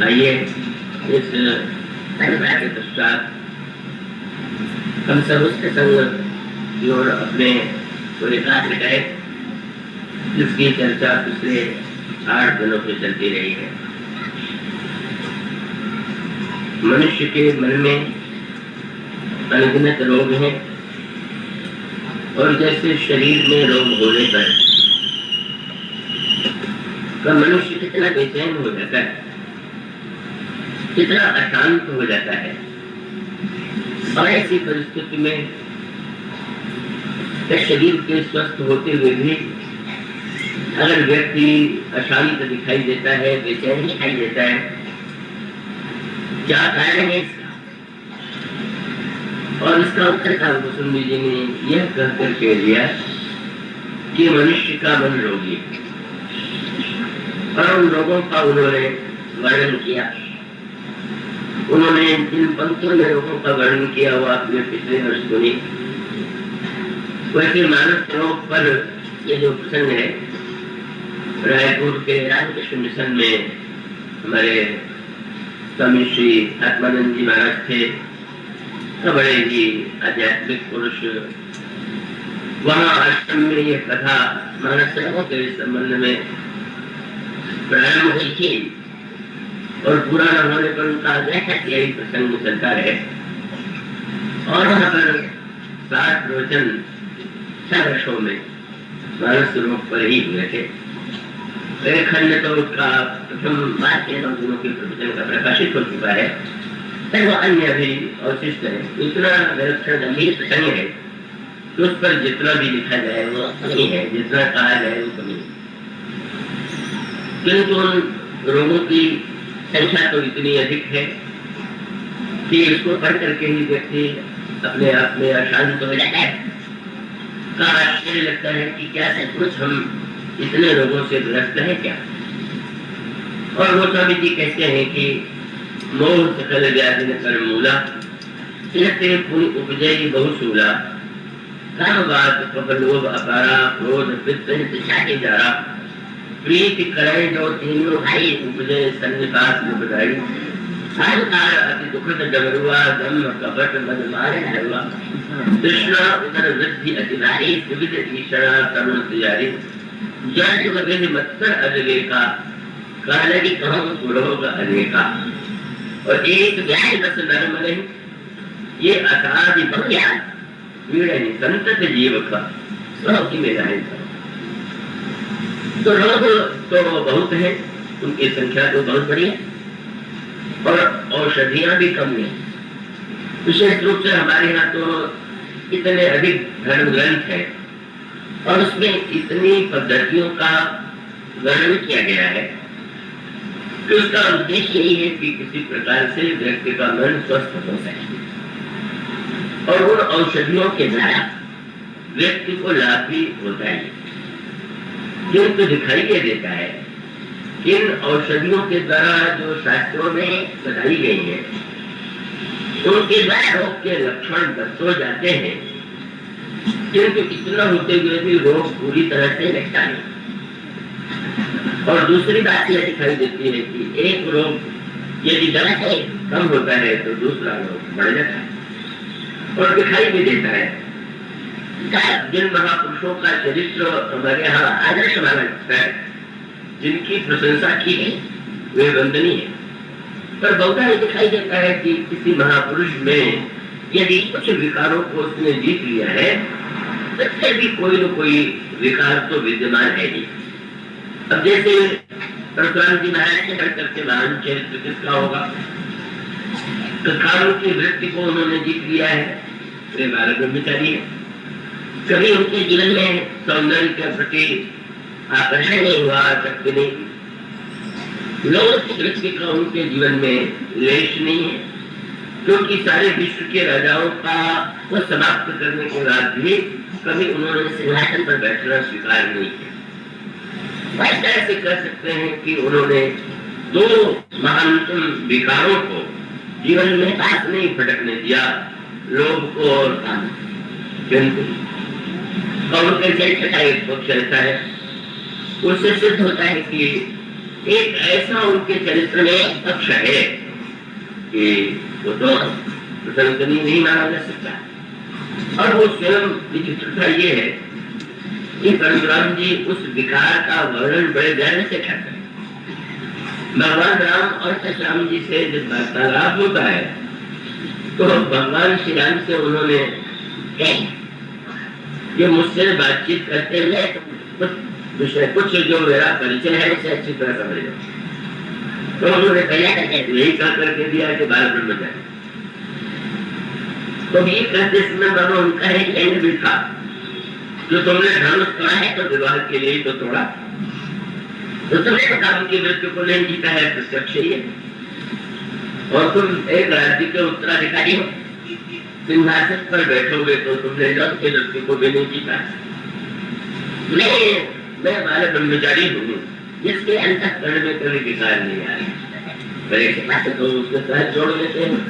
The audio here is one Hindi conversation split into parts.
आइए इस परंपरा के पश्चात हम सब उसके संग की ओर अपने को एकाग्र करें, जिसकी चर्चा पिछले 8 दिनों से चलती रही है। मनुष्य के मन में अनगिनत रोग हैं और जैसे शरीर में रोग होने पर तो मनुष्य कितना बेचैन हो जाता है, कितना अशांत हो जाता है। और ऐसी परिस्थिति में शरीर के स्वस्थ होते हुए भी अगर व्यक्ति अशांत दिखाई देता है, बेचैन दिखाई देता है, क्या कारण है इसका? और इसका उत्तर कालभूषण जी ने यह कहकर कह दिया कि मनुष्य का मन रोगी, और उन लोगों का उन्होंने वर्णन किया। उन्होंने जिन पंक्तियों में लोगों का वर्णन किया वो आपने पिछले वर्ष सुनी। वैसे मानस रोग पर ये जो प्रसंग है, रायपुर के रामकृष्ण मिशन में हमारे स्वामी श्री आत्मानंद जी महाराज थे, तो बड़े ही आध्यात्मिक पुरुष। वहाँ आश्रम में ये कथा मानस रोगों के संबंध में प्रारंभ हुई थी और पूरा न होने पर उनका आग्रह है कि यही प्रसंग चलता रहे। और वहाँ पर 7 प्रवचन 6 वर्षों में मानस रोग पर ही हुए थे। एक खंड तो उसका प्रथम बात के 9 दिनों के प्रवचन का प्रकाशित हो चुका है, पर वो अन्य भी अवशिष्ट है। इतना विलक्षण गंभीर प्रसंग है कि उस पर जितना भी लिखा जाए वो कमी है, जितना कहा जाए वो कमी है। किंतु उन रोगों की संख्या तो इतनी अधिक है कि इसको पढ़ करके ही व्यक्ति अपने आप में अशांत हो जाता है। का आश्चर्य लगता है कि क्या सचमुच हम इतने रोगों से ग्रस्त है क्या? और वो स्वामी जी कहते हैं कि मोह सकल व्याधि न कर मूला, तिलते पुनि उपजई बहुशूला, काम बात कपलोभ अपारा, क्रोध पित्त पिशाचे जारा, प्रीति करे जो तीनों भाई उपजे सन्निपात में बधाई, अहंकार अति दुखद डगरुआ, दम कपट मद मारे हरुआ, तृष्णा उदर वृद्धि अति भारी, विविध ईषणा तरुण तैयारी, जय जुग विधि मत्सर अजवेका, कालगी कहूँ रोग अनेका। और एक व्याय बस नरम नहीं, ये असाधि भव्या पीड़नी संतत जीव का स्वकी में रहे। तो रोग तो बहुत है, उनकी संख्या तो बहुत बड़ी है और औषधियां भी कम है। विशेष रूप से हमारे यहाँ तो इतने अधिक धर्म ग्रंथ है और उसमें इतनी पद्धतियों का वर्णन किया गया है कि उसका उद्देश्य यही है कि किसी प्रकार से व्यक्ति का मन स्वस्थ हो सके और उन औषधियों के द्वारा व्यक्ति को लाभ भी होता है। किंतु दिखाई ये देता है कि इन औषधियों के द्वारा जो शास्त्रों में बताई गई है उनके द्वारा रोग के लक्षण दर्ज हो जाते हैं, किंतु इतना होते हुए भी रोग पूरी तरह से मिटता नहीं। और दूसरी बात यह दिखाई देती है कि एक रोग यदि दवा से कम होता है तो दूसरा रोग बढ़ जाता है। और दिखाई भी देता है जिन महापुरुषों का चरित्र हमारे यहाँ आदर्श माना जाता है, जिनकी प्रशंसा की गई वे वंदनीय है। पर बहुधा ये दिखाई देता है कि किसी महापुरुष में यदि कुछ विकारों को उसने जीत लिया है तो फिर भी कोई न कोई विकार तो विद्यमान है ही। अब जैसे परशुराम जी महाराज के बढ़ करके महान चरित्र किसका होगा? कालों की वृत्ति को उन्होंने जीत लिया है, वे बालक ब्रह्मचारी है। कभी उनके जीवन में सौंदर्य के प्रति आकर्षण नहीं हुआ, शक्ति नहीं। लोगों की वृत्ति का उनके जीवन में लेश नहीं है, क्योंकि सारे विश्व के राजाओं का वो समाप्त करने के बाद भी कभी उन्होंने सिंहासन पर बैठना स्वीकार नहीं किया। इस तरह से कह सकते हैं कि उन्होंने 2 महानतम विकारों को जीवन में पास नहीं फटकने दिया, लोभ को और काम। और उनके चरित्र का एक पक्ष ऐसा है, उससे सिद्ध होता है कि एक ऐसा उनके चरित्र में पक्ष है कि वो तो प्रसंगनीय नहीं माना जा सकता। और वो स्वयं विचित्रता ये है कि परशुराम जी उस विकार का वर्णन बड़े गहरे से करते हैं। भगवान राम और परशुराम जी से जब वार्तालाप होता है तो भगवान श्री राम से उन्होंने ये मुझसे बातचीत करते हुए कुछ विषय, कुछ जो मेरा परिचय है उसे अच्छी तरह समझ लो। तो उन्होंने पहले यही कह करके दिया कि बाल ब्रह्मचारी। तो ये कहते समय बाबा उनका एक एंड भी था, जो तुमने धर्म तोड़ा है तो विवाह के लिए ही तो तोड़ा, तो तुमने तो काम की मृत्यु को नहीं जीता है, प्रत्यक्ष ही है। और तुम एक राज्य के उत्तराधिकारी हो, सिंहासन पर बैठोगे तो तुमने जब के मृत्यु को भी नहीं जीता। मैं बाल ब्रह्मचारी हूँ जिसके अंतःकरण में कभी विकार नहीं आया, तो उसके साथ जोड़ लेते हैं।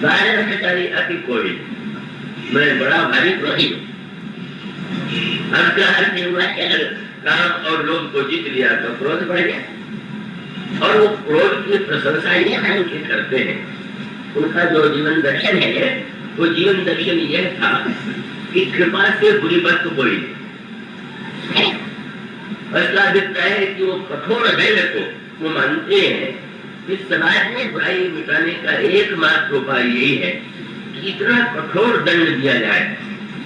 बाल ब्रह्मचारी अति कोई, मैं बड़ा भारी क्रोधी हूँ। अब क्या अर्थ हुआ कि अगर काम और लोभ को जीत लिया तो क्रोध बढ़ गया। और वो क्रोध की प्रशंसा ये करते हैं। उनका जो जीवन दर्शन है वो जीवन दर्शन यह था कि कृपा से बुरी बात तो कोई नहीं। उसका अभिप्राय है कि वो कठोर दंड को वो मानते हैं कि समाज में बुराई मिटाने का एकमात्र उपाय यही है कि इतना कठोर दंड दिया जाए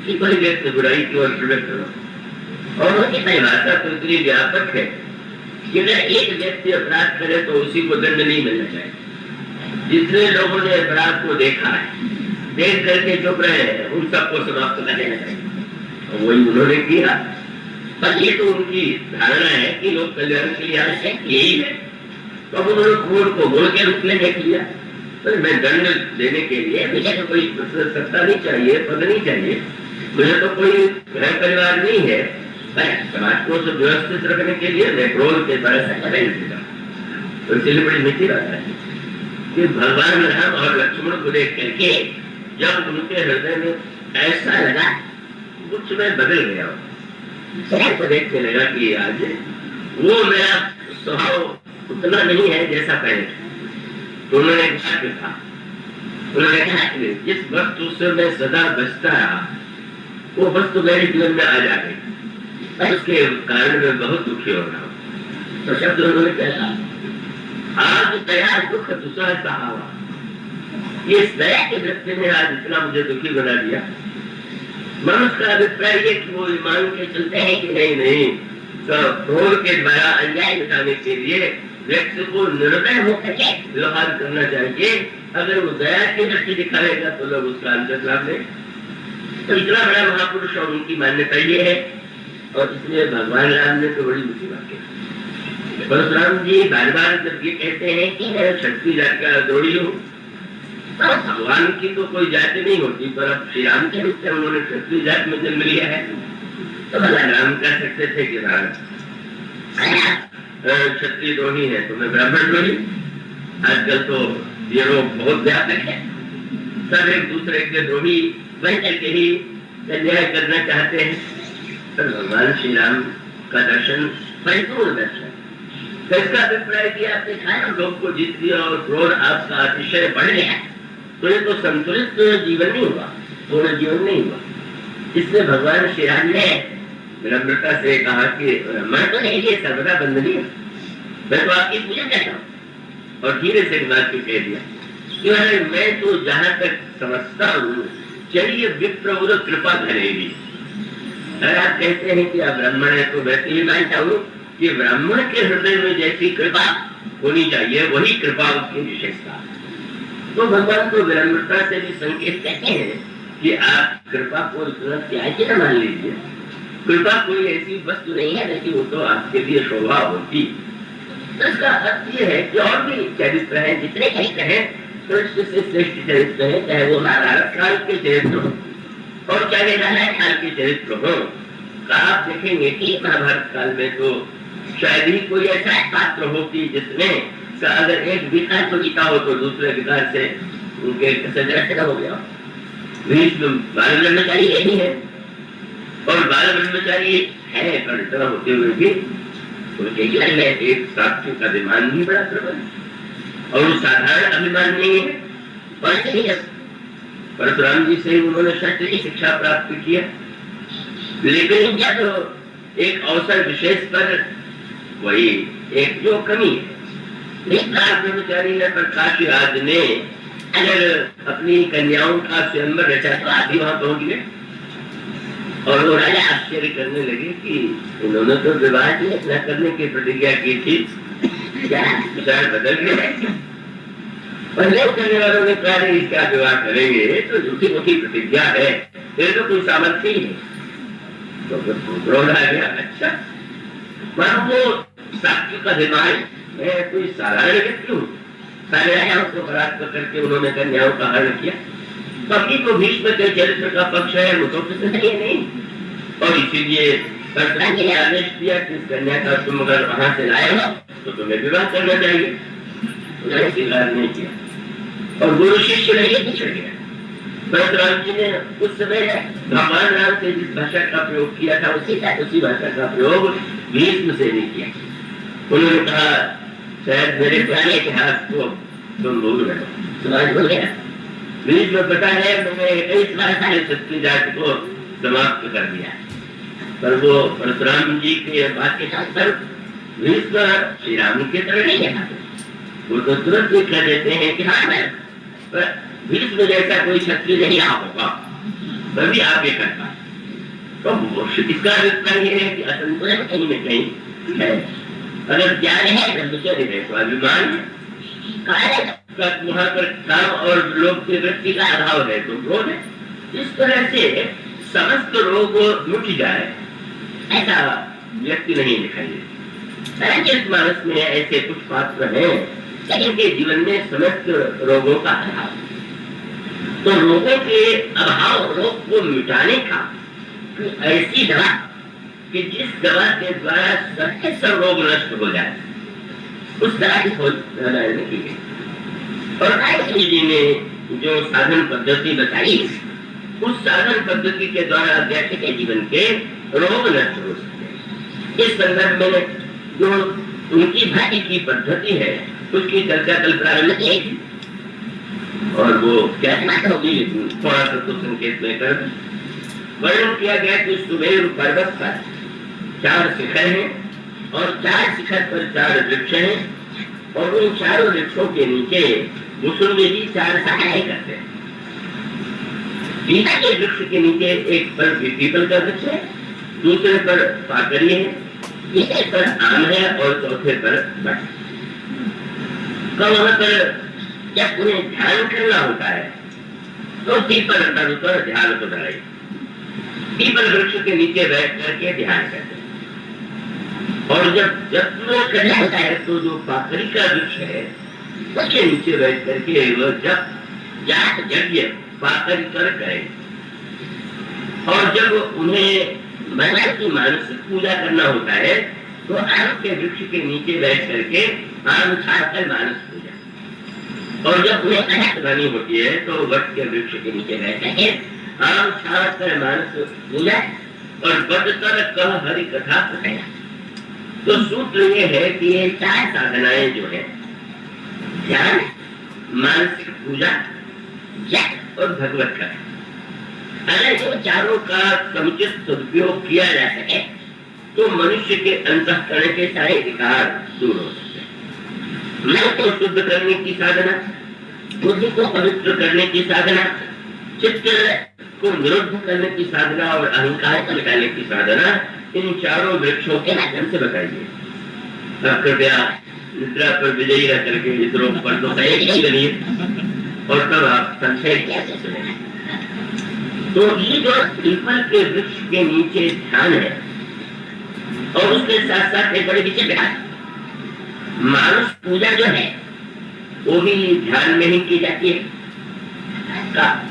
कि कोई व्यक्ति बुराई की ओर प्रवृत्त हो। और उसकी परिभाषा तो इतनी व्यापक है कि अगर एक व्यक्ति अपराध करे तो उसी को दंड नहीं मिलना चाहिए। जितने लोगों ने अपराध को देखा है, देख करके चुप रहे हैं, उन सबको समाप्त कर देना चाहिए। और वही उन्होंने किया। पर ये तो उनकी धारणा है कि लोग कल्याण के लिए आवश्यक यही है। तो अब उन्होंने क्रोध को गुण के रूप में देख लिया। तो मैं दंड देने के लिए मुझे तो कोई सत्ता नहीं चाहिए, पद नहीं चाहिए, मुझे तो कोई घर परिवार नहीं है, समाज को व्यवस्थित रखने के लिए मैं क्रोध के द्वारा सकता। तो इसलिए बड़ी मीठी बात है कि भगवान राम और लक्ष्मण को देख करके जब उनके हृदय में ऐसा लगा कुछ मैं बदल गया हूँ, को देखने लगा कि आज वो मेरा स्वभाव उतना नहीं है जैसा पहले। तो उन्होंने कहा, उन्होंने कहा कि जिस वस्तु से मैं सदा बचता रहा वो वस्तु मेरे जीवन में आ जा गई, उसके कारण मैं बहुत दुखी हो रहा हूँ। तो शब्द उन्होंने कहा, आज दया दुख दूसरा सहावा। ये दया के व्यक्ति ने आज इतना मुझे दुखी बना दिया। मनुष्य का अभिप्राय ये कि वो मान के चलते हैं कि नहीं तो क्रोध के द्वारा अन्याय मिटाने के लिए व्यक्ति को निर्दय होकर के व्यवहार करना चाहिए। अगर वो दया की दृष्टि दिखाएगा तो लोग उसका अंतर लाभ लें। तो इतना बड़ा महापुरुष और उनकी मान्यता ये है। और इसलिए भगवान राम ने तो बड़ी ऊंची बात की। परशुराम जी बार बार जब ये कहते हैं कि मैं क्षत्रिय जाति का द्रोही हूँ, भगवान की तो कोई जाति नहीं होती, पर अब श्री राम के रूप में उन्होंने क्षत्रिय जाति में जन्म लिया है। तो भगवान राम कह सकते थे कि क्षत्रिय द्रोही है तो मैं ब्राह्मण द्रोही। आजकल तो ये लोग बहुत व्यापक है, सब एक दूसरे के द्रोही बन करके ही न्याय करना चाहते हैं। तो भगवान श्री राम का दर्शन परिपूर्ण दर्शन। तो इसका अभिप्राय कि आपने खाया लोग को जीत दिया और क्रोध आपका अतिशय बढ़ गया, तो ये तो संतुलित जीवन नहीं हुआ, पूर्ण जीवन नहीं हुआ। इसलिए भगवान श्री राम ने विनम्रता से कहा कि मैं तो नहीं, ये सर्वदा बंदनीय, मैं तो आपकी पूजा करता हूँ। और धीरे से बात को कह दिया कि मैं तो जहाँ तक समझता हूँ चलिए विप्र कृपा करेगी। अगर आप कहते हैं कि आप ब्राह्मण है तो मैं तो ये मानता हूँ कि ब्राह्मण के हृदय में जैसी कृपा होनी चाहिए वही कृपा उसकी विशेषता। तो भगवान को विनम्रता से भी संकेत कहते हैं कि आप कृपा को इतना त्याज्य न मान लीजिए। कृपा कोई ऐसी वस्तु नहीं है लेकिन वो तो आपके लिए शोभा होती। तो इसका अर्थ ये है कि और भी चरित्र है, जितने चरित्र है श्रेष्ठ से श्रेष्ठ चरित्र है, चाहे वो महाभारत काल के चरित्र हो और चाहे रामायण काल के चरित्र हो। तो आप देखेंगे कि महाभारत काल में तो शायद ही कोई ऐसा पात्र हो कि जिसमें अगर एक विकार को जीता हो तो दूसरे विकार से उनके सजग हो गया। भीष्म बाल ब्रह्मचारी यही है और बाल ब्रह्मचारी है, पर इतना होते हुए भी उनके जीवन में एक सात्विक अभिमान भी बड़ा प्रबल, और वो साधारण अभिमान नहीं है। परशुराम जी से उन्होंने क्षत्रिय शिक्षा प्राप्त किया, लेकिन जब एक अवसर विशेष पर वही एक जो कमी है, ब्रह्मचारी ने प्रकाशराज ने अगर अपनी कन्याओं का स्वयंवर रचा तो आदि वहां पहुंच गए, और वो राजा आश्चर्य करने लगे कि उन्होंने तो विवाह न करने की प्रतिज्ञा की थी, क्या विचार बदल गए? और लोग करने वालों ने कहा इसका विवाह करेंगे तो झूठी मूठी प्रतिज्ञा है, फिर तो कोई सामर्थ्य ही नहीं। तो क्रोध आ गया। अच्छा, पर वो सात्विक अभिमान मैं कोई साधारण व्यक्ति हूँ, सारे राजाओं को परास्त करके उन्होंने कन्याओं का हरण किया, बाकी तो भीष्म के चरित्र का पक्ष है, वो तो प्रसिद्ध नहीं। और इसीलिए परशुराम जी ने आदेश दिया कि इस कन्या का तुम अगर वहां से लाए हो तो तुम्हें विवाह करना चाहिए। उन्होंने स्वीकार नहीं किया और गुरु शिष्य नहीं बिछड़ गया। परशुराम जी ने उस समय भगवान राम से जिस भाषा का प्रयोग किया था उसी भाषा का प्रयोग भीष्म से नहीं किया। उन्होंने कहा शायद मेरे पुराने इतिहास को तुम भूल गए, समाज भूल गया। भीष्म पता है मैंने कई सारे क्षत्रिय जाति को समाप्त कर दिया, पर वो परशुराम जी के बात के साथ पर भीष्म श्री राम की तरह नहीं है, वो तो तुरंत ही कह देते हैं कि हाँ मैं भीष्म जैसा कोई क्षत्रिय नहीं आ होगा, तभी आप ये करता। तो इसका अभिप्राय ये है कि असंतुलन कहीं न कहीं है। अगर ज्ञान है अगर विषय है तो अभिमान वहां पर काम और लोग की वृत्ति का अभाव है तो क्रोध है। इस तरह से समस्त रोग मिट जाए ऐसा व्यक्ति नहीं दिखाई देता। इस मानस में ऐसे कुछ पात्र हैं जिनके जीवन में समस्त रोगों का अभाव, तो रोगों के अभाव रोग को मिटाने का ऐसी दवा कि जिस दवा के द्वारा सबके सब रोग नष्ट हो जाए, उस दवा की खोज नारायण की गई। और नारायण जी ने जो साधन पद्धति बताई, उस साधन पद्धति के द्वारा व्यक्ति के जीवन के रोग नष्ट हो सकते। इस संदर्भ में जो उनकी भाग्य की पद्धति है उसकी चर्चा कल प्रारंभ की थी, और वो क्या होगी थोड़ा सा तो संकेत में कर वर्णन किया गया कि सुमेरु पर्वत पर 4 शिखर हैं और 4 शिखर पर 4 वृक्ष हैं, और उन चारों वृक्षों के नीचे मुसलमान जी 4 शाखाएं करते हैं। पीपल के वृक्ष के नीचे एक पर पीपल का वृक्ष है, दूसरे पर पाकड़ी है, तीसरे पर आम है और चौथे पर बट। वहां पर जब उन्हें ध्यान करना होता है तो पीपल पर ध्यान को बढ़ाए, पीपल वृक्ष के नीचे बैठ करके ध्यान करते हैं। और जब करना होता है तो जो पाकड़ी का वृक्ष है उसके नीचे बैठ करके वो जब जाप यज्ञ पाकड़ी कर करें। और जब उन्हें भगवान की मानसिक पूजा करना होता है तो आम के वृक्ष के नीचे बैठ करके आम छाकर मानस पूजा, और जब उन्हें कथा सुनानी होती है तो वट के वृक्ष के नीचे बैठ करके आम छाकर मानस पूजा और बदतर कह हरि कथा कहना। तो सूत्र ये है कि ये 4 साधनाएं जो है ध्यान, मानसिक पूजा, जप और भगवत कथा, अगर जो चारों का समुचित सदुपयोग किया जा सके तो मनुष्य के अंतःकरण के सारे विकार दूर हो सकते हैं। मन को शुद्ध करने की साधना, बुद्धि को पवित्र करने की साधना, चित्त को निरुद्ध करने की साधना और अहंकार को मिटाने की साधना इन चारों वृक्षों के माध्यम से बताइए। कृपया निद्रा पर विजयी रह करके इस रोग पर तो बनिए और तब आप संक्षेप कैसे सुने। तो ये जो पीपल के वृक्ष के नीचे ध्यान है और उसके साथ साथ एक बड़ी विचित्र बात, मानस पूजा जो है वो भी ध्यान में ही की जाती है।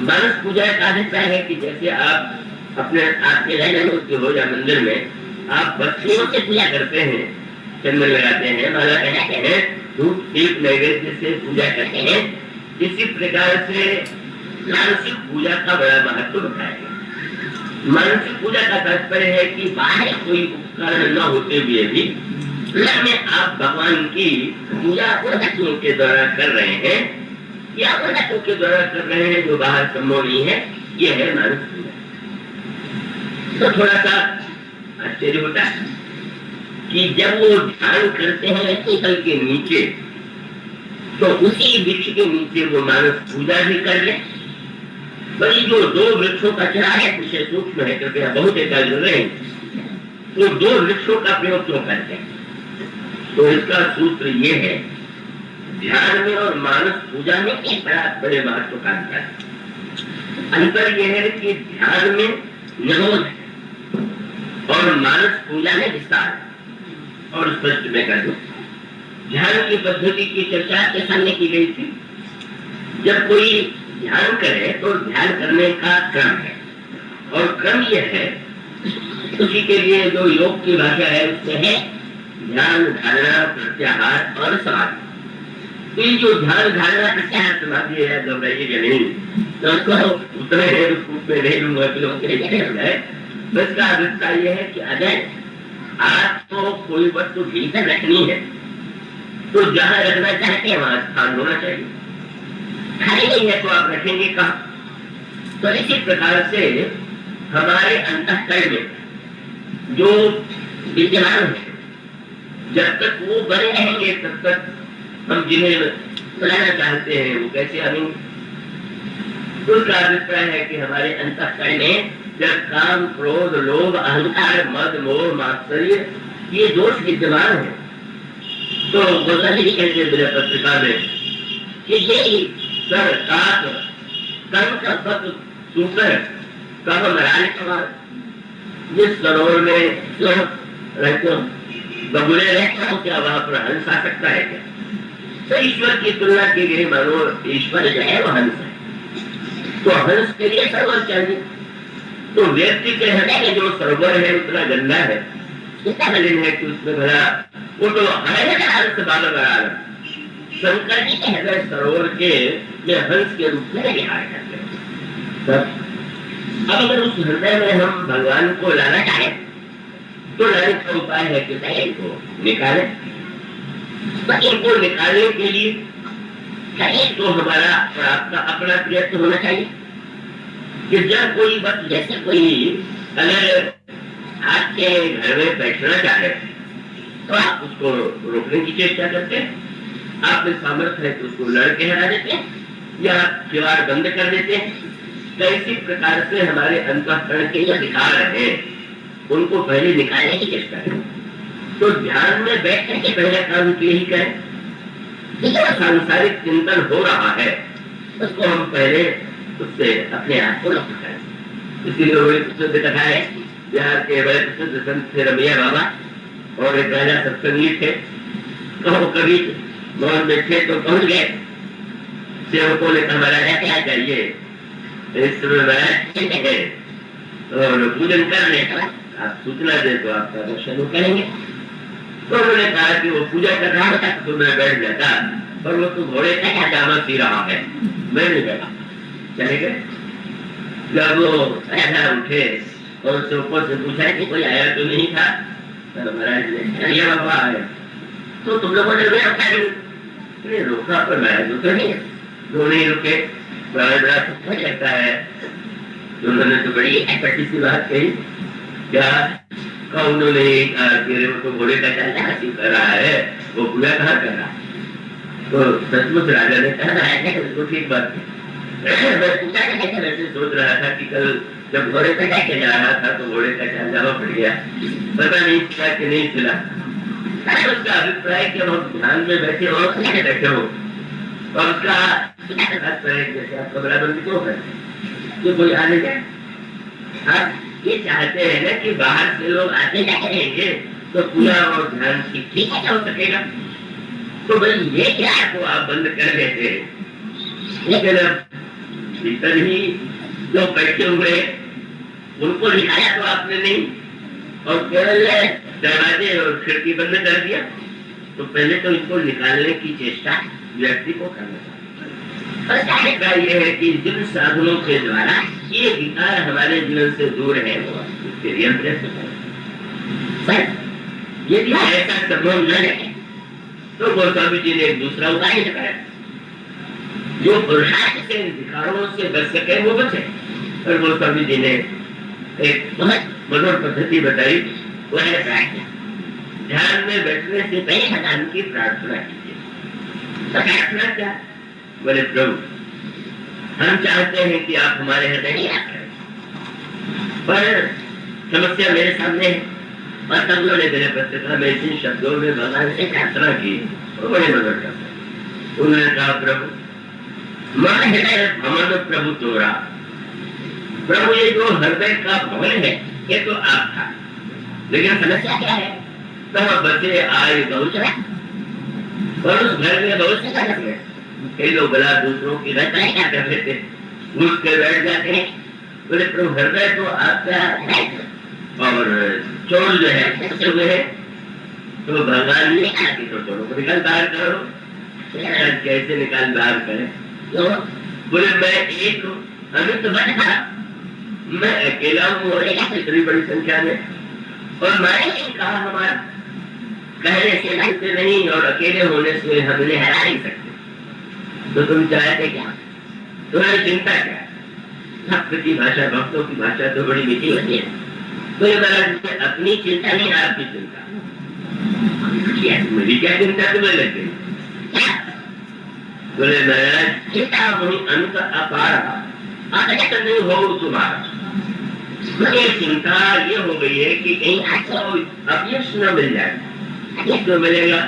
मानस पूजा का अभिप्राय है कि जैसे आप अपने आपके रहने हो या मंदिर में आप बच्चियों से पूजा करते हैं, चंदन लगाते हैं, माला पहनाते हैं, धूप दीप नैवेद्य से पूजा करते हैं, इसी प्रकार से मानसिक पूजा का बड़ा महत्व बताया गया। मानसिक पूजा का तात्पर्य है कि बाहर कोई उपकरण न होते हुए भी में आप भगवान की पूजा उन तत्वों के द्वारा कर रहे हैं या उन तत्वों के द्वारा कर रहे हैं जो बाहर संभव नहीं है, ये है मानस पूजा। तो थोड़ा सा आश्चर्य होता है कि जब वो ध्यान करते हैं पीपल के नीचे, तो उसी वृक्ष के नीचे वो मानस पूजा भी कर ले। बड़ी जो दो वृक्षों का चढ़ा है, विषय सूक्ष्म है, कृपया बहुत एकाग्र रहे, तो दो वृक्षों का प्रयोग क्यों करते हैं? तो इसका सूत्र ये है, ध्यान में और मानस पूजा में एक बड़ा बड़े महत्व का अंतर है। अंतर यह है कि ध्यान में निरोध है और मानस पूजा में विस्तार। और स्पष्ट में कर दूं, ध्यान की पद्धति की चर्चा आपके सामने की गई थी। जब कोई ध्यान करे तो ध्यान करने का क्रम है, और क्रम यह है, उसी के लिए जो योग की भाषा है उससे है ध्यान, धारणा, प्रत्याहार और समाधि। तो ये जो ध्यान, धारणा, प्रत्याहार, समाधि है, घबराइएगा नहीं, तो उसको उतने रूप में नहीं लूंगा कि लोग इसका अभिप्राय यह है कि अगर आपको कोई वस्तु भीतर रखनी है तो जहां रखना चाहते हैं वहां स्थान होना चाहिए। खाली नहीं है तो आप रखेंगे कहाँ? तो इसी प्रकार से हमारे अंतःकरण में जो विद्यमान है, जब तक वो बने रहेंगे तब तक हम जिन्हें बुलाना चाहते हैं वो कैसे आएंगे? तो उसका अभिप्राय है कि हमारे अंतःकरण में जब काम, क्रोध, लोभ, अहंकार, मद, मोह, मात्सर्य ये दोष विद्यमान है, तो गोस्वामी जी कहते हैं पत्रिका में कि ये सर काक कंक पत सुकर कब मराल सवाल, जिस सरोवर में क्यों रहते हो, बगुले रहते हो, क्या वहां पर हंस आ सकता है क्या? तो ईश्वर की तुलना की गई, मानो ईश्वर जो है वो हंस है, तो हंस के लिए सरोवर चाहिए। तो व्यक्ति के हृदय में जो सरोवर है उतना गंदा है, इतना मलिन है कि उसमें भला वो तो हंस बाल बना। शंकर जी के हृदय सरोवर के हंस के रूप में विहार करते हैं। अब अगर उस हृदय में हम भगवान को लाना चाहें तो लाने का उपाय है कि इनको निकालें। तो इनको निकालने के लिए कहीं तो हमारा और आपका अपना प्रयत्न होना चाहिए कि जब कोई वक्त, जैसे कोई अगर आपके घर में बैठना चाहे तो आप उसको रोकने की चेष्टा करते हैं, आप में सामर्थ्य है तो उसको लड़के हरा देते हैं या किवाड़ बंद कर देते हैं। तो इसी प्रकार से हमारे अंतःकरण के जो विकार है उनको पहले निकालने की चेष्टा करें। तो ध्यान में बैठने के पहले काम तो यही करें, जो सांसारिक चिंतन हो रहा है उसको हम पहले उससे अपने आप को रक्षा करें। इसीलिए बड़े प्रसिद्ध कथा है, बिहार के बड़े प्रसिद्ध संत थे रमैया बाबा, और एक राजा सत्संगी थे। कहो कभी मोहन में थे तो पहुंच गए, सेवकों ने कहा महाराजा क्या चाहिए, इस समय है और पूजन करने का आप सूचना दे तो आपका दर्शन करेंगे। तो उन्होंने कहा कि वो पूजा कर रहा था तो मैं बैठ जाता, पर वो तो घोड़े का जामा सी रहा है, मैं नहीं बैठा। चले गए। जब वो ऐसा उठे और उससे ऊपर से पूछा कि कोई आया तो नहीं था, तो महाराज ने ये बाबा आए, तो तुम लोगों ने रोका, पर महाराज तो नहीं, वो नहीं रुके। बड़ा सुख लगता है, उन्होंने तो बड़ी पट्टी सी बात कही, क्या उन्होंने वो तो घोड़े का चाल कर रहा है, वो पूरा कहाँ कर रहा? तो सचमुच राजा ने कहा तो ठीक बात है। मैं पूछा वैसे सोच रहा था कि कल जब घोड़े पे जाके जा रहा था तो घोड़े का चाल जावा पड़ गया, पता नहीं चला कि नहीं चला। उसका अभिप्राय कि हम ध्यान में बैठे हो, बैठे हो, और उसका जैसे आप कमराबंदी क्यों करते, जो कोई आने जाए, आप ये चाहते हैं ना कि बाहर से लोग आते जाते रहेंगे तो पूरा और ध्यान ठीक हो सकेगा। तो भाई ये क्या को आप बंद कर देते हैं, लेकिन भीतर ही जो बैठे हुए उनको दिखाया तो आपने नहीं, और केवल दरवाजे और खिड़की बंद कर दिया। तो पहले तो इनको निकालने की चेष्टा व्यक्ति को करना चाहिए। यह है कि जिन साधनों के द्वारा ये विकार हमारे जीवन से दूर है वो उसके लिए प्रयत्न करें। यदि ऐसा संभव न है तो गोस्वामी जी ने एक दूसरा उपाय लगाया, जो पुरुषार्थ से विकारों से बच सके वो बचे। और गोस्वामी जी ने एक बहुत मधुर पद्धति बताई, वो है प्रार्थना। ध्यान में बैठने से पहले भगवान की प्रार्थना कीजिए। तो प्रार्थना क्या? बोले प्रभु, हम चाहते हैं कि आप हमारे हृदय में आकर, पर समस्या मेरे सामने है। और सब लोगों ने मेरे प्रति कहा, मैं इसी शब्दों में भगवान से प्रार्थना की, वो बड़े मदद करते। उन्होंने कहा, प्रभु मन हृदय भवन प्रभु तोरा। प्रभु ये जो हृदय का भवन है ये तो आप था, लेकिन समस्या क्या है? तो बच्चे आए बहुत, और उस घर में बहुत से सदस्य, कई लोग बला दूसरों की रचना क्या कर लेते, घुस के बैठ जाते हैं। बोले प्रभु हृदय तो आपका है, और चोर जो है तो भगवान ने कहा कि तो चोरों को निकाल बाहर करो। कैसे निकाल बाहर करें? तो बोले मैं एक अमित बन था, मैं अकेला हूँ और इतनी बड़ी संख्या में, और मैंने कहा हमारा कहने से ढलते नहीं और अकेले होने से हमने हरा नहीं सकते। तो तुम चाहते क्या? तुम्हारी चिंता क्या? भक्त की भाषा, भक्तों की भाषा तो बड़ी मीठी होती है। तो ये महाराज अपनी चिंता नहीं, आपकी चिंता। मेरी क्या चिंता तुम्हें लग गई? बोले महाराज चिंता वही अंत अपार नहीं हो तुम्हारा। मुझे चिंता ये हो गई है कि कहीं आपको अपयश न मिल जाए। तो मिलेगा?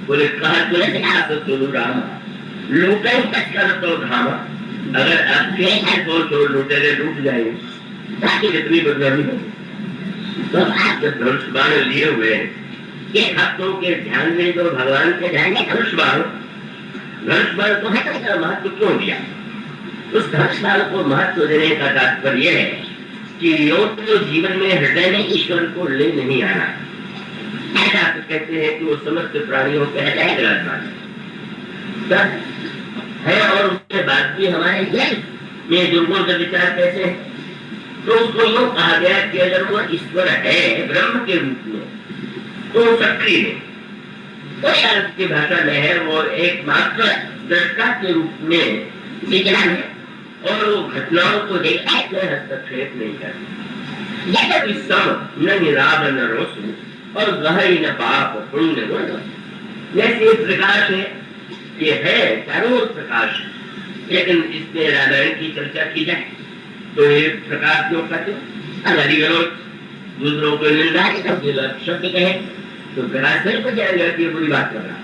बोले कहा तुम राम लूटे कर तो धाम। अगर आपके तो लुटेरे लूट जाएंगे, बाकी कितनी बदनामी होगी। तो आप जब धनुष बाण लिए हुए हैं, ये भक्तों के ध्यान में तो भगवान के ध्यान में धनुष बाण को महत्व क्यों दिया? उस धनुष बाण को महत्व देने का तात्पर्य है कि योग तो जीवन में हृदय में ईश्वर को ले नहीं आना। ऐसा तो कहते हैं कि वो समस्त प्राणियों के हृदय विराजमान है, और उसके बाद भी हमारे ये दुर्गुण का विचार कैसे है? तो उसको यूँ कहा गया कि अगर वो ईश्वर है ब्रह्म के रूप में तो सक्रिय है, तो शास्त्र की भाषा में है वो एकमात्र दृष्टा के रूप में विज्ञान है, और वो घटनाओं को देखा है, हस्तक्षेप नहीं करता। जैसे सम न निराव न रोषु और गहरी न पाप पुण्य न, जैसे प्रकाश है, ये है चारों ओर प्रकाश। लेकिन इसमें रामायण की चर्चा की जाए तो ये प्रकाश क्यों कहते? हमारी विरोध दूसरों को निंदा शब्द कहे तो प्रकाश फिर को जाएगा कि बुरी बात कर रहा।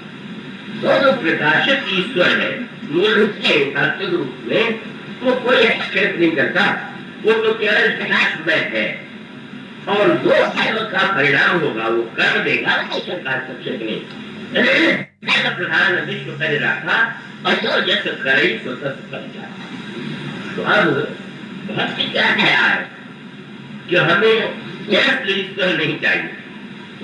तो जो प्रकाशक ईश्वर है मूल रूप से तात्विक रूप में वो कोई हस्तक्षेप नहीं करता, वो तो केवल प्रकाशमय है, और जो कर्म का परिणाम होगा वो कर देगा, ईश्वर का हस्तक्षेप नहीं। प्रधान विश्व कर रखा और जो जस करे सो तस कर जाए। तो अब भक्ति क्या है कि हमें ईश्वर नहीं चाहिए,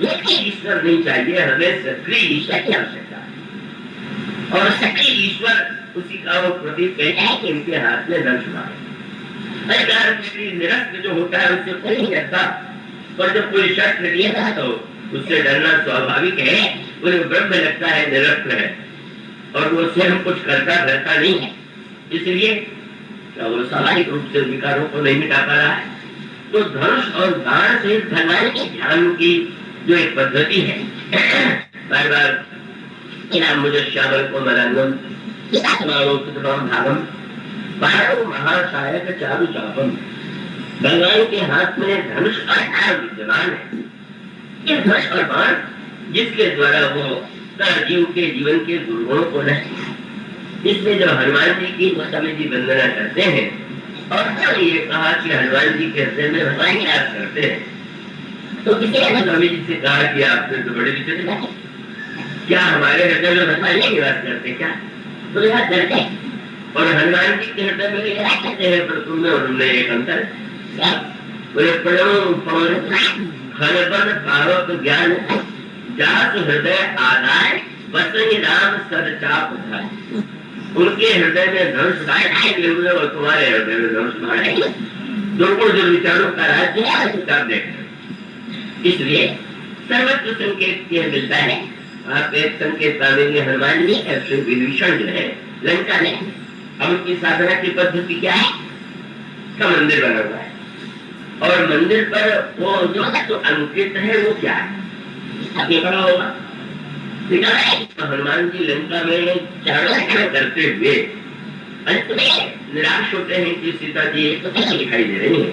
लेकिन ईश्वर नहीं चाहिए, हमें सक्रिय ईश्वर की आवश्यकता है। और सक्रिय ईश्वर उसी का वो प्रतीक है कि इनके हाथ में धनुष बाण। निरस्त जो होता है उससे कोई नहीं डरता, पर जब कोई शस्त्र लिया तो उससे डरना स्वाभाविक है। उन्हें ब्रह्म लगता है निरस्त है, और वो स्वयं कुछ करता रहता नहीं है, इसलिए वो स्वाभाविक रूप से विकारों को नहीं मिटा पा रहा है। तो धनुष और बाण से भगवान के ध्यान की जो एक पद्धति है, बार बार मुझे श्यामल को मलांगम भागम बारो महाशायक चारु चापम। भगवान के हाथ में धनुष और बाण विद्यमान है। ये धनुष और बाण जिसके द्वारा वो जीव के जीवन के दुर्गुणों को नष्ट। इसमें जब हनुमान जी की गोस्वामी जी वंदना करते हैं, और जब ये कहा कि हनुमान जी के हृदय में भगवान निवास करते हैं, तो किसी ने गोस्वामी जी से कहा कि आपने तो बड़े विचित्र, क्या हमारे हृदय में भगवान नहीं निवास करते क्या? तो निवास करते हैं, और हनुमान जी के हृदय में निवास करते हैं, पर तुमने और उनमें एक अंतर बोले पावक ज्ञान जात हृदय आदाय बसई राम सर चाप धाय। उनके हृदय में धनुष बाण हुए और तुम्हारे हृदय में धनुष बाण। दुर्गुण जो विचारों का राज्य है विचार देख। इसलिए सर्वत्र संकेत यह मिलता है। आप एक संकेत पाएंगे हनुमान जी ऐसे विभीषण जो है लंका में, अब उनकी साधना की पद्धति क्या है? का मंदिर बना हुआ है और मंदिर पर वो जो अंकित है वो क्या है? आपने पढ़ा होगा, तो हनुमान जी लंका में चारों करते हुए अंत में निराश होते हैं कि सीता जी एक तो दिखाई दे रही है,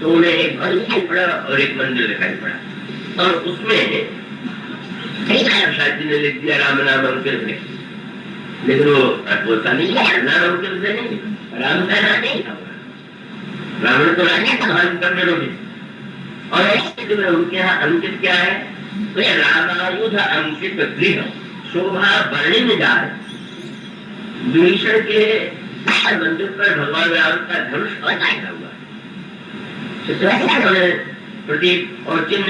तो उन्हें एक घर दिखाई पड़ा और एक मंदिर दिखाई पड़ा और उसमें शायद जी ने लिख दिया राम नाम अंकित है, लेकिन वो नहीं नाम अंकित नहीं, राम का नाम नहीं था, रावण तो राजा भगवान करने लोगे। और उनके यहाँ अंकित क्या है? तो ये रामायुध अंकित गृह शोभा वर्णिन जाए। विभीषण के मंदिर पर भगवान राम का धनुष बनाया हुआ है, प्रतीक और चिन्ह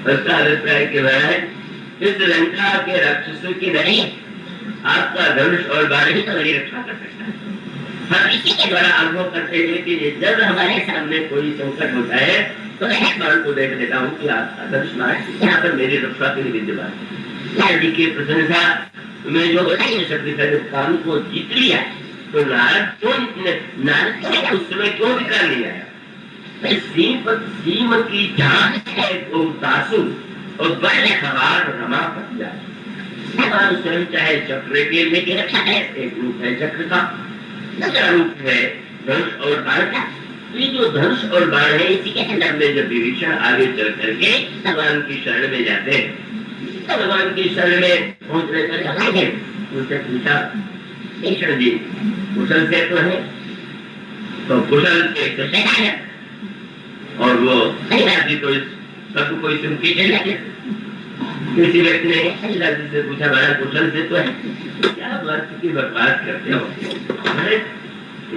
उसका अभिप्राय के बाद इस लंका के राक्षसों की नहीं, आपका धनुष और बाण ही तुम्हारी रक्षा कर सकता है। हम इसी के द्वारा अनुभव करते हैं कि जब हमारे सामने कोई संकट होता है तो एक बाण को देख लेता हूँ कि आपका धनुष यहाँ पर मेरी रक्षा के लिए विद्यमान है। की प्रशंसा में जो होता है शक्ति का जब काम को जीत लिया तो नारद उस समय क्यों निकाल लिया है? सीम की जान है वो तासु और बड़े खबर रमा पट जाए। स्वयं चाहे चक्र के लेके रखा है, एक रूप है चक्र का, दूसरा रूप है धनुष और बाण का। ये जो धनुष और बाण है इसी के संदर्भ में जब विभीषण आगे चल करके भगवान की शरण में जाते हैं तो भगवान की शरण में पहुंचने पर उनसे पूछा, विभीषण जी कुशल से तो है? तो कुशल से है और वो जी तो सब कोई सुन के किसी व्यक्ति ने से पूछा बड़ा कुशल से तो है, क्या बात की बकवास करते हो?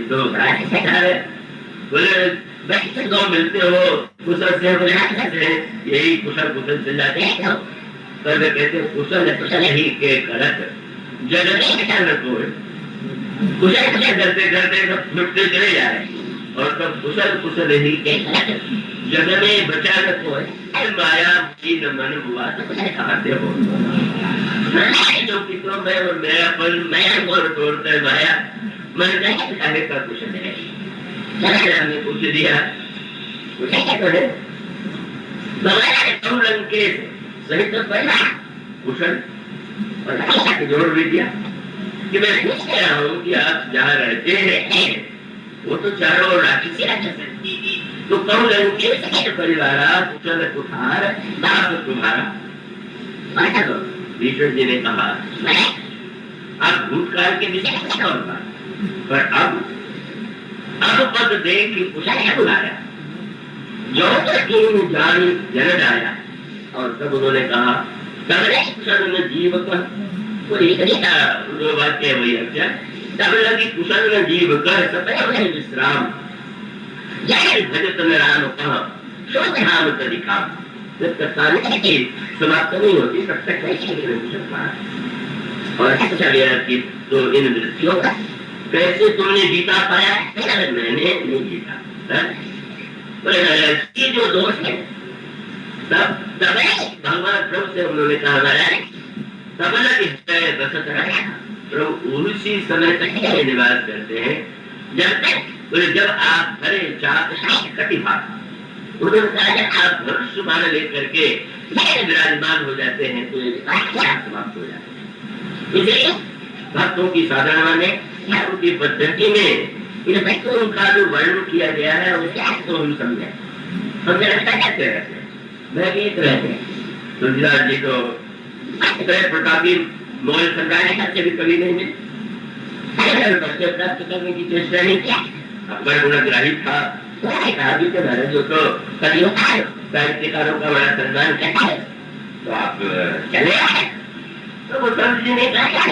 तो बोले दो मिलते हो कुशल से यही कुशल से जाते हैं तो वे कहते कुशल ही के करत जग कुशल करते करते तो छुटते चले जा रहे और तब कुशल ही के जग में बचा रखो माया मन हुआ खाते हो जो पितरों में और मेरा पल मैं और तोड़ता है माया मन का का कुशल है। हमने पूछ दिया तो है के सही तो पहला कुशल और जोड़ भी दिया कि मैं पूछ रहा हूँ कि आप जहाँ रहते हैं वो तो चारों ओर राक्षसी राक्षस है, तो कहूँ लंके परिवार कुशल कुठार दास तुम्हारा। ईश्वर जी ने कहा आप भूतकाल के विषय पर अब पद देख कुशल बुलाया जो तो जान जन आया और तब उन्होंने कहा कुशल जीव जो वाक्य है वही अच्छा तब लगी कुशल जीव कर सतत विश्राम जय भजत में राम कहा शोक राम तरीका जब तक समाप्त नहीं होती तब तक और कि तो इन वृत्तियों का कैसे तुमने जीता पाया? मैंने नहीं जीता। ये जो दोष है तब भगवान प्रभु से उन्होंने कहा तब बसत रहा प्रभु उसी समय तक निवास करते हैं जब आप भरे कटिभाग उन्होंने कहा जब आप धनुष बाण लेकर के विराजमान हो जाते हैं तो समाप्त हो जाते हैं। इसलिए भक्तों की साधना में उनकी पद्धति में इन भक्तों का जो वर्णन किया गया है उसको हम समझे। हमने लगता कहते रहते हैं भयभीत रहते हैं। तुलसीदास जी तो प्रतापी मोल संग्रह से भी कभी नहीं मिले, बच्चे प्राप्त करने की चेष्टा नहीं किया। अकबर गुणग्राही था जो तो साहित्यकारों का बड़ा सम्मान करता है तो आप चले आए तो वो संत जी ने कहा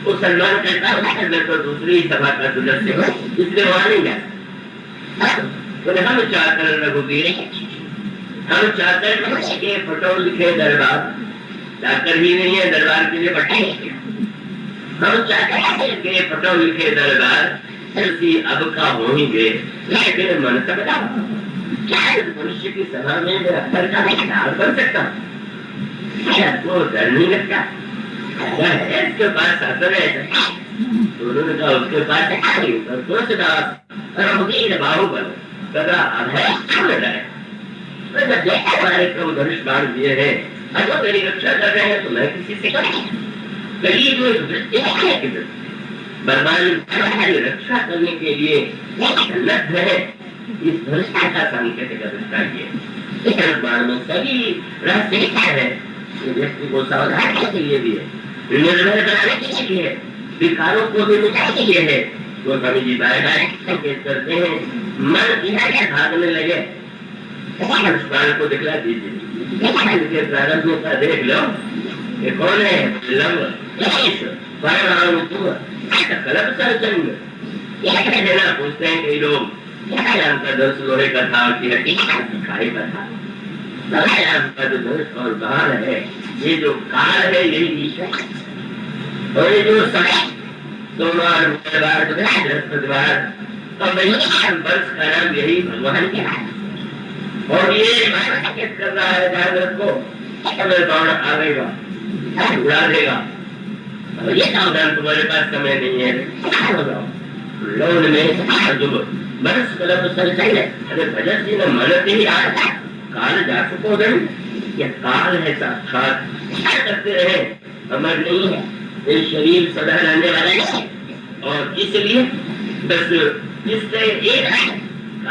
वो सम्मान करता है तो दूसरी सभा का सदस्य हो इसलिए वहां नहीं जाता। तो हम चाहकर रघुवीर हम चाहकर के फोटो लिखे दरबार चाहकर ही नहीं है दरबार के लिए बैठे हम चाहकर के फोटो लिखे दरबार अब का होंगे लेकिन मन से बता क्या मनुष्य की सभा में मैं अक्सर का डाल कर सकता हूँ? क्या वो डर नहीं लगता? है इसके पास शासन है। तो उन्होंने कहा उसके पास कौन से बाहुबल सदा अभय हमारे प्रभु धनुष बाण दिए हैं, अगर मेरी रक्षा कर रहे हैं तो मैं किसी से करीब बर्बादी रक्षा करने के लिए लग है। इस धनुष का सांकेतिक अभिप्राय इस बाण में सभी रहस्य है। व्यक्ति को सावधान के लिए भी है, निर्भय बनाने के लिए है, विकारों को भी मिटाने के लिए है। तो स्वामी जी बार संकेत करते हैं, मन इधर भागने लगे बाण को दिखला दीजिए, प्रारंभ में देख लो ये कौन है, लव कलप सरचंद देना पूछते हैं कई लोग, दर्श लोहे का था खाई का था। जो धनुष और बाण है, ये जो काल है यही ईश्वर, और ये जो सोमवार मंगलवार बृहस्पतिवार वर्ष का नाम यही भगवान का है। और ये कर रहा है जागृत को बाण आवेगा उड़ा देगा, और ये सावधान तुम्हारे पास समय नहीं है। लोन में जो बरस कलम सर चाहिए, अरे भजन जी ने मनत ही आ काल जा सको धन, ये काल है साक्षात करते रहे, अमर नहीं है, ये शरीर सदा रहने वाला है। और इसलिए बस इससे एक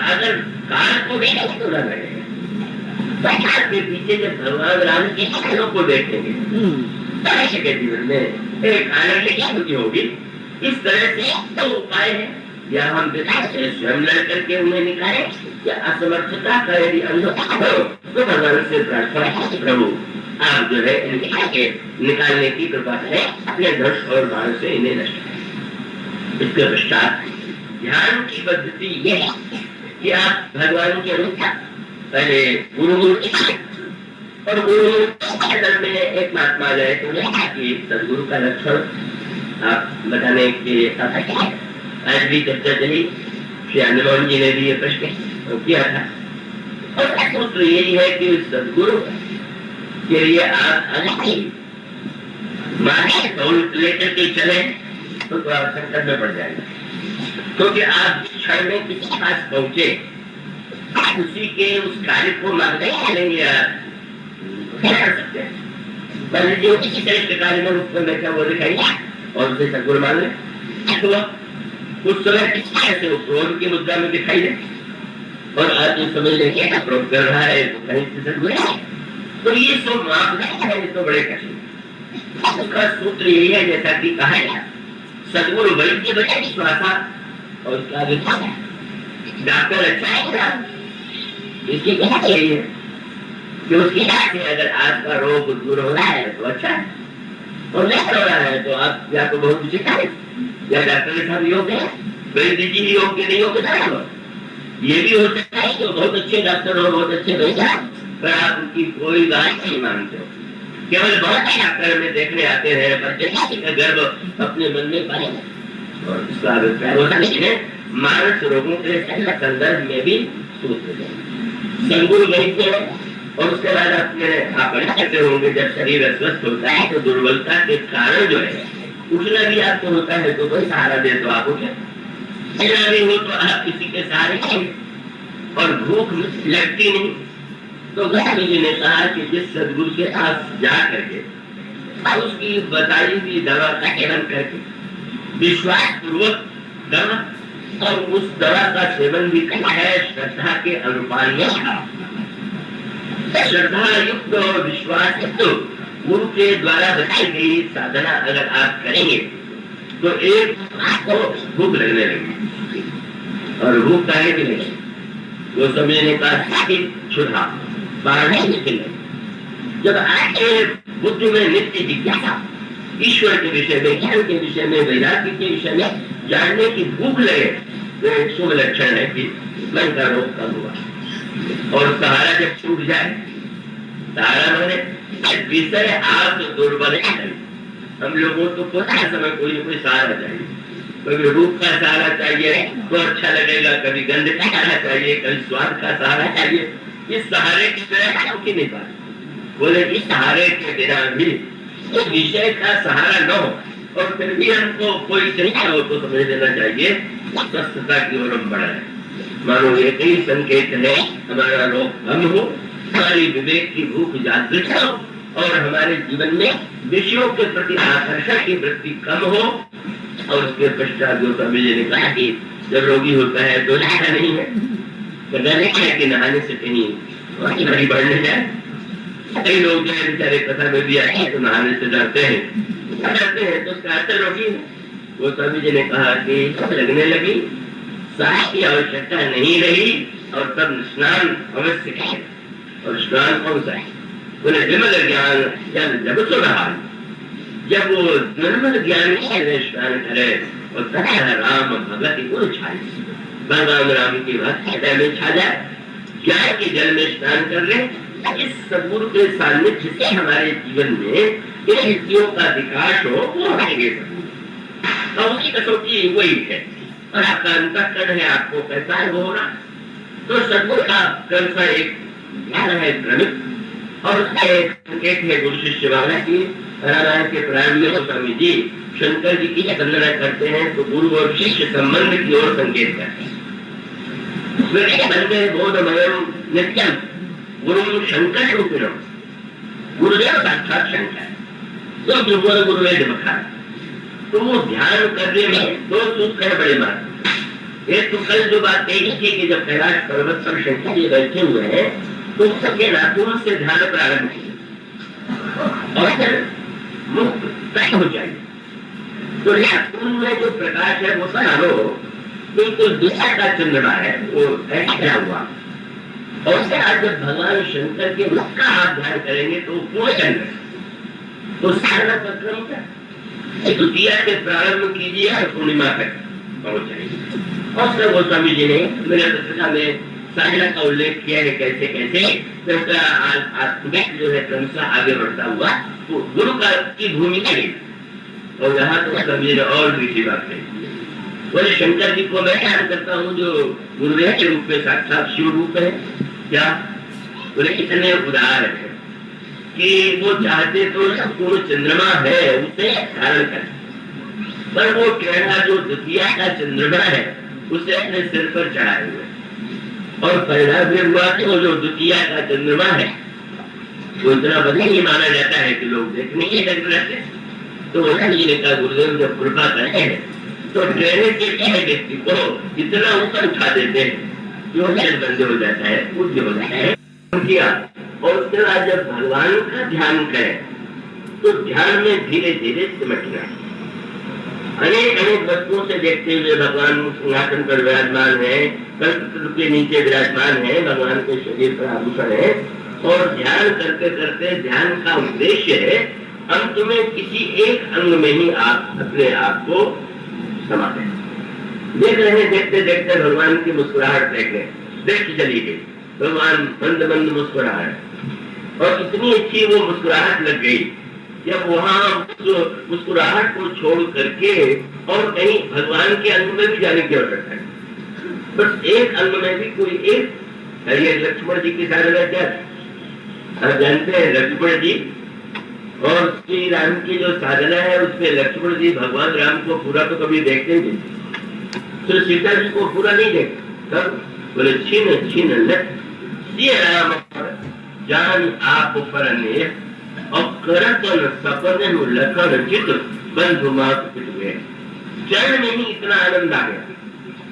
अगर काल को देखें तो न रहेगा, के पीछे जब भगवान राम के हाथों को देखेंगे के जीवन में एक आनंद की स्थिति होगी। इस तरह से तो उपाय है, या हम स्वयं लड़ करके उन्हें निकाले, या असमर्थता का यदि अनुभव तो भगवान से प्रार्थना, प्रभु आप जो है इनके निकालने की कृपा करें, अपने धनुष और बाण से इन्हें नष्ट करें। इसके पश्चात ध्यान की पद्धति ये है कि आप भगवान के रूप पहले गुरु और गुरु में एक महात्मा जाए तो सदगुरु का लक्षण आप बताने के आज भी चर्चा चली। श्री हनुमान जी ने भी ये प्रश्न किया था, और सूत्र यही है कि सदगुरु के लिए आप लेकर के चले तो आप संकट में पड़ जाएगा, क्योंकि आप क्षण में किसी पास पहुंचे उसी के उस कार्य को मांगते चलेंगे किसी कार्य में रूप में बैठा वो दिखाई और उसे सदगुरु मान ले, तो उस समय कैसे वो क्रोध की मुद्रा में दिखाई दे और आदमी समझ लेंगे क्रोध कर रहा है तो कहीं से सदगुरु है। तो ये सब मापदंड है, तो बड़े कठिन। उसका सूत्र यही है जैसा कि कहा गया, सदगुरु वैद्य बचे विश्वासा, और उसका डॉक्टर अच्छा है, इसकी क्या यही है कि उसकी अगर आपका रोग दूर हो रहा है तो अच्छा है, और नहीं हो रहा है तो आप या तो बहुत उचित है, या डॉक्टर के साथ योग है, वैद्य जी योग्य नहीं होगा। ये भी हो सकता है कि बहुत अच्छे डॉक्टर हो, बहुत अच्छे वैद्य, पर आप उनकी कोई बात नहीं मानते हो, केवल बहुत ही डॉक्टर में देखने आते हैं, पर गर्भ अपने मन में पाए, और उसका अभिप्राय होता है मानस रोगों के संदर्भ में भी सूत्र संगुरु वैद्य, और उसके बाद अपने आप कहते होंगे जब शरीर अस्वस्थ होता है तो दुर्बलता के कारण जो है उठना भी आपको होता है, तो कोई सहारा दे तो आप उठे, नहीं हो तो आप किसी के सहारे, और भूख लगती नहीं तो गोस्वामी जी ने कहा कि जिस सदगुरु के पास जा करके उसकी बताई हुई दवा का सेवन करके विश्वास पूर्वक दवा, और उस दवा का सेवन भी करना है श्रद्धा के अनुपान में। श्रद्धा युक्त और विश्वास युक्त गुरु के द्वारा बताई गई साधना अगर आप करेंगे तो एक आपको भूख लगने लगेगी, और भूख काहे की लगे, वो समझने का क्षुधा बढ़ने लगे। जब आपके बुद्धि में नित्य जिज्ञासा ईश्वर के विषय में, ज्ञान के विषय में, वैराग्य के विषय में जानने की भूख लगे, तो एक शुभ लक्षण है कि मन का रोग कम हुआ। और सहारा जब छूट जाए, सहारा मैंने विषय आप दुर्बल है, हम लोगों को कोई समय कोई सहारा चाहिए, कभी रूप का सहारा चाहिए तो अच्छा लगेगा, कभी गंध का सहारा चाहिए, कभी स्वाद का सहारा चाहिए। इस सहारे की तरह क्यों नहीं पाते? बोले इस सहारे के बिना भी तो विषय का सहारा न हो और फिर भी हमको कोई चिंता हो तो समझ लेना चाहिए स्वस्थता की ओर हम बढ़ा है। मानो ये कई संकेत है, हमारा रोग भंग हो, हमारी विवेक की भूख जागृत हो और हमारे जीवन में विषयों के प्रति आकर्षण की वृत्ति कम हो। और उसके पश्चात जो स्वामी जी ने कहा कि जब रोगी होता है तो नहाना नहीं है, कि नहाने से कहीं नहीं बढ़ने जाए। कई लोग जो है बेचारे कथा में भी आए तो नहाने से डरते हैं तो उसका असर रोगी है। वो स्वामी जी ने कहा कि लगने लगी, सांस की आवश्यकता नहीं रही और तब स्नान अवश्य है। और स्नान कौन सा है? बोले विमल ज्ञान या जब सो रहा, जब वो निर्मल ज्ञान से स्नान करे और तथा राम भगत गुरु छाए, भगवान राम की भक्ति हृदय में छा जाए, ज्ञान के जल में स्नान कर ले। इस सद्गुरु के सानिध्य से हमारे जीवन में इन युक्तियों का विकास हो, वो रहेंगे सद्गुरु। और उसकी कसौटी वही है और आपका अंतःकरण है, आपको कैसा है वो होना। तो सद्गुरु का कर्म एक ज्ञान है भ्रमित और उसका एक संकेत है गुरु शिष्य वाला की रामायण के प्रारंभ में स्वामी जी शंकर जी की वंदना करते हैं तो गुरु और शिष्य संबंध की ओर संकेत करते हैं। नित्यम गुरु शंकर रूपिणम, गुरुदेव साक्षात शंकर, तो गुरुवेद बखा। तो वो ध्यान करने में दो सूत्र है बड़े बात। एक तो कल जो बात कही थी कि जब कैलाश पर्वत पर शंकर जी बैठे हुए हैं तो सबके नाखून से ध्यान प्रारंभ किया और फिर मुक्त तय हो जाए। तो नाखून में जो प्रकाश है वो सारो बिल्कुल दिशा का चंद्रमा है, वो ऐसा हुआ। और उसके आज जब भगवान शंकर के मुख का आप ध्यान करेंगे तो पूर्ण चंद्र, तो साधना का क्रम क्या? द्वितीया से प्रारंभ कीजिए और पूर्णिमा तक पहुंच जाएगी। और सब गोस्वामी जी ने मेरे पत्रिका में साधना का उल्लेख किया है कैसे कैसे जो है क्रमशः आगे बढ़ता हुआ तो गुरु का की भूमिका ली। और यहाँ तो स्वामी जी ने और दूसरी बात कही, बोले शंकर जी को मैं ध्यान करता हूँ जो गुरुदेव के रूप में साक्षात शिव रूप है। क्या बोले इतने उदार है कि वो चाहते तो पूर्ण चंद्रमा है उसे धारण कर, पर वो टेढ़ा जो द्वितीया का चंद्रमा है उसे अपने सिर पर चढ़ाए हुए। और परिणाम ये हुआ कि वो जो द्वितीया का चंद्रमा है वो इतना बड़ा ही माना जाता है कि लोग देखने के लग रहते। तो जी ने कहा गुरुदेव जब कृपा करते हैं तो टेढ़े के व्यक्ति को इतना ऊपर उठा देते हैं जो बंद हो जाता है, पूज्य हो जाता है। किया और उसके बाद जब भगवान का ध्यान करें तो ध्यान में धीरे धीरे सिमटना। अनेक अनेक वस्तुओं से देखते हुए भगवान सिंहासन पर विराजमान है, कल्पतरु के नीचे विराजमान है, भगवान के शरीर पर आभूषण है। और ध्यान करते करते ध्यान का उद्देश्य है अंत में किसी एक अंग में ही आप अपने आप को समा दें। देख रहे हैं, देखते देखते भगवान की मुस्कुराहट देख चली गई। भगवान मंद मंद मुस्कुराए और इतनी अच्छी वो मुस्कुराहट लग गई। जब वहाँ मुस्कुराहट को छोड़ करके और कहीं भगवान के अंग में भी जाने की आवश्यकता है, बस एक अंग में भी कोई एक ये लक्ष्मण जी की साधना क्या आप जानते हैं? लक्ष्मण जी और श्री राम की जो साधना है उसमें लक्ष्मण जी भगवान राम को पूरा तो कभी देखते नहीं, तो सीता जी को पूरा नहीं देखते। तब बोले छीन छीन राम जान आप पर और करतन सपने लखन चित बंधु मात हुए। चरण में ही इतना आनंद आ गया।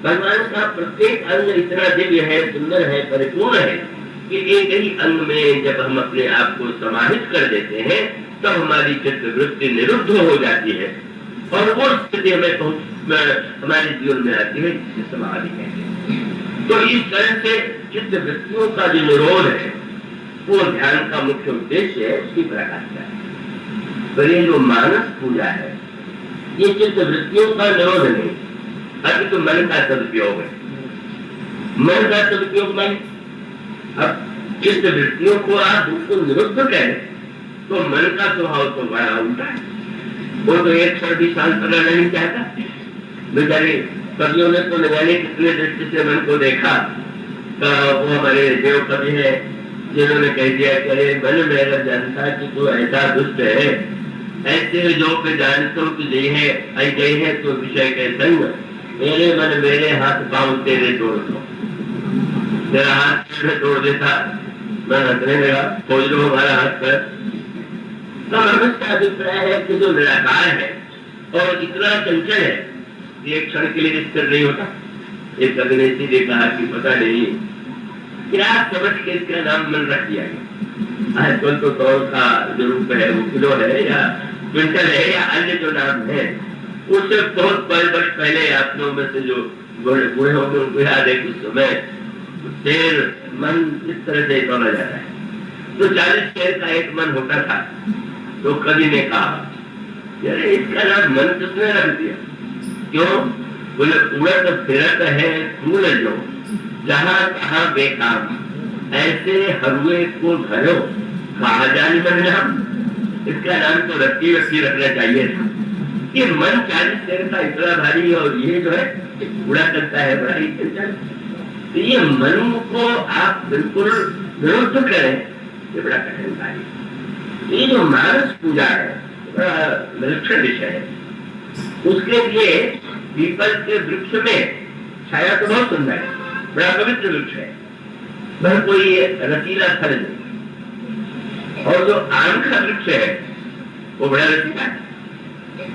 भगवान का प्रत्येक अंग इतना दिव्य है, सुंदर है, परिपूर्ण है कि एक ही अंग में जब हम अपने आप को समाहित कर देते हैं तब हमारी चित्त वृत्ति निरुद्ध हो जाती है और वो स्थिति हमें हमारे जीवन में आती है जिसे समाधि कहते हैं। तो इस तरह से चित्त वृत्तियों का जो निरोध है वो ध्यान का मुख्य उद्देश्य है, उसकी पराकाष्ठा है। पर ये जो मानस पूजा है ये चित्त वृत्तियों का निरोध नहीं, अभी तो मन का सदुपयोग है। मन का सदुपयोग माने अब चित्त वृत्तियों को आप उसको निरुद्ध करें तो मन का स्वभाव तो बड़ा उल्टा है। वो तो 120 साल पहले नहीं चाहता, बेचारे कवियों ने तो न जाने कितने दृष्टि से मन को देखा। तो वो हमारे देव कवि है जिन्होंने कह दिया कि अरे मन मेरा जानता कि तू ऐसा दुष्ट है, ऐसे जो पे जानता हूँ तुझे है ऐसे है तो विषय के संग, मेरे मन मेरे हाथ पाँव तेरे तोड़ दो। मेरा हाथ तोड़ देता, मैं हंसने लगा, खोज लो हमारा हाथ पर। तो हमें अभिप्राय है कि जो निराकार है और इतना चंचल है, एक क्षण के लिए स्थिर नहीं होता। एक कवि ने सीधे कहा कि पता नहीं क्या समझ के इसका नाम मन रख दिया गया। आजकल तो तौर का जो रूप है वो किलो है या क्विंटल है या अन्य जो नाम है, उससे बहुत वर्ष पहले आप लोगों में से जो बूढ़े होंगे उनको याद है उस समय शेर मन इस तरह से तोला जाता है। तो 40 शेर का एक मन होता था। तो कवि ने कहा यार इसका नाम मन किसने रख दिया? क्यों? बोले उड़त फिरत है फूल जो जहां कहा बेकाम, ऐसे हरुए को घरो कहा जानी मन नाम। इसका नाम तो रत्ती रत्ती रखना चाहिए था। ये मन 40 शेर का इतना भारी और ये जो है उड़ा करता है बड़ा ही चंचल। तो ये मन को आप बिल्कुल विरुद्ध करें, ये बड़ा कठिन कार्य। ये जो मानस पूजा है बड़ा विलक्षण विषय है। उसके लिए पीपल के वृक्ष में छाया तो बहुत सुंदर है, बड़ा पवित्र वृक्ष है, वह कोई रसीला फल नहीं। और जो आम का वृक्ष है वो बड़ा रसीला है।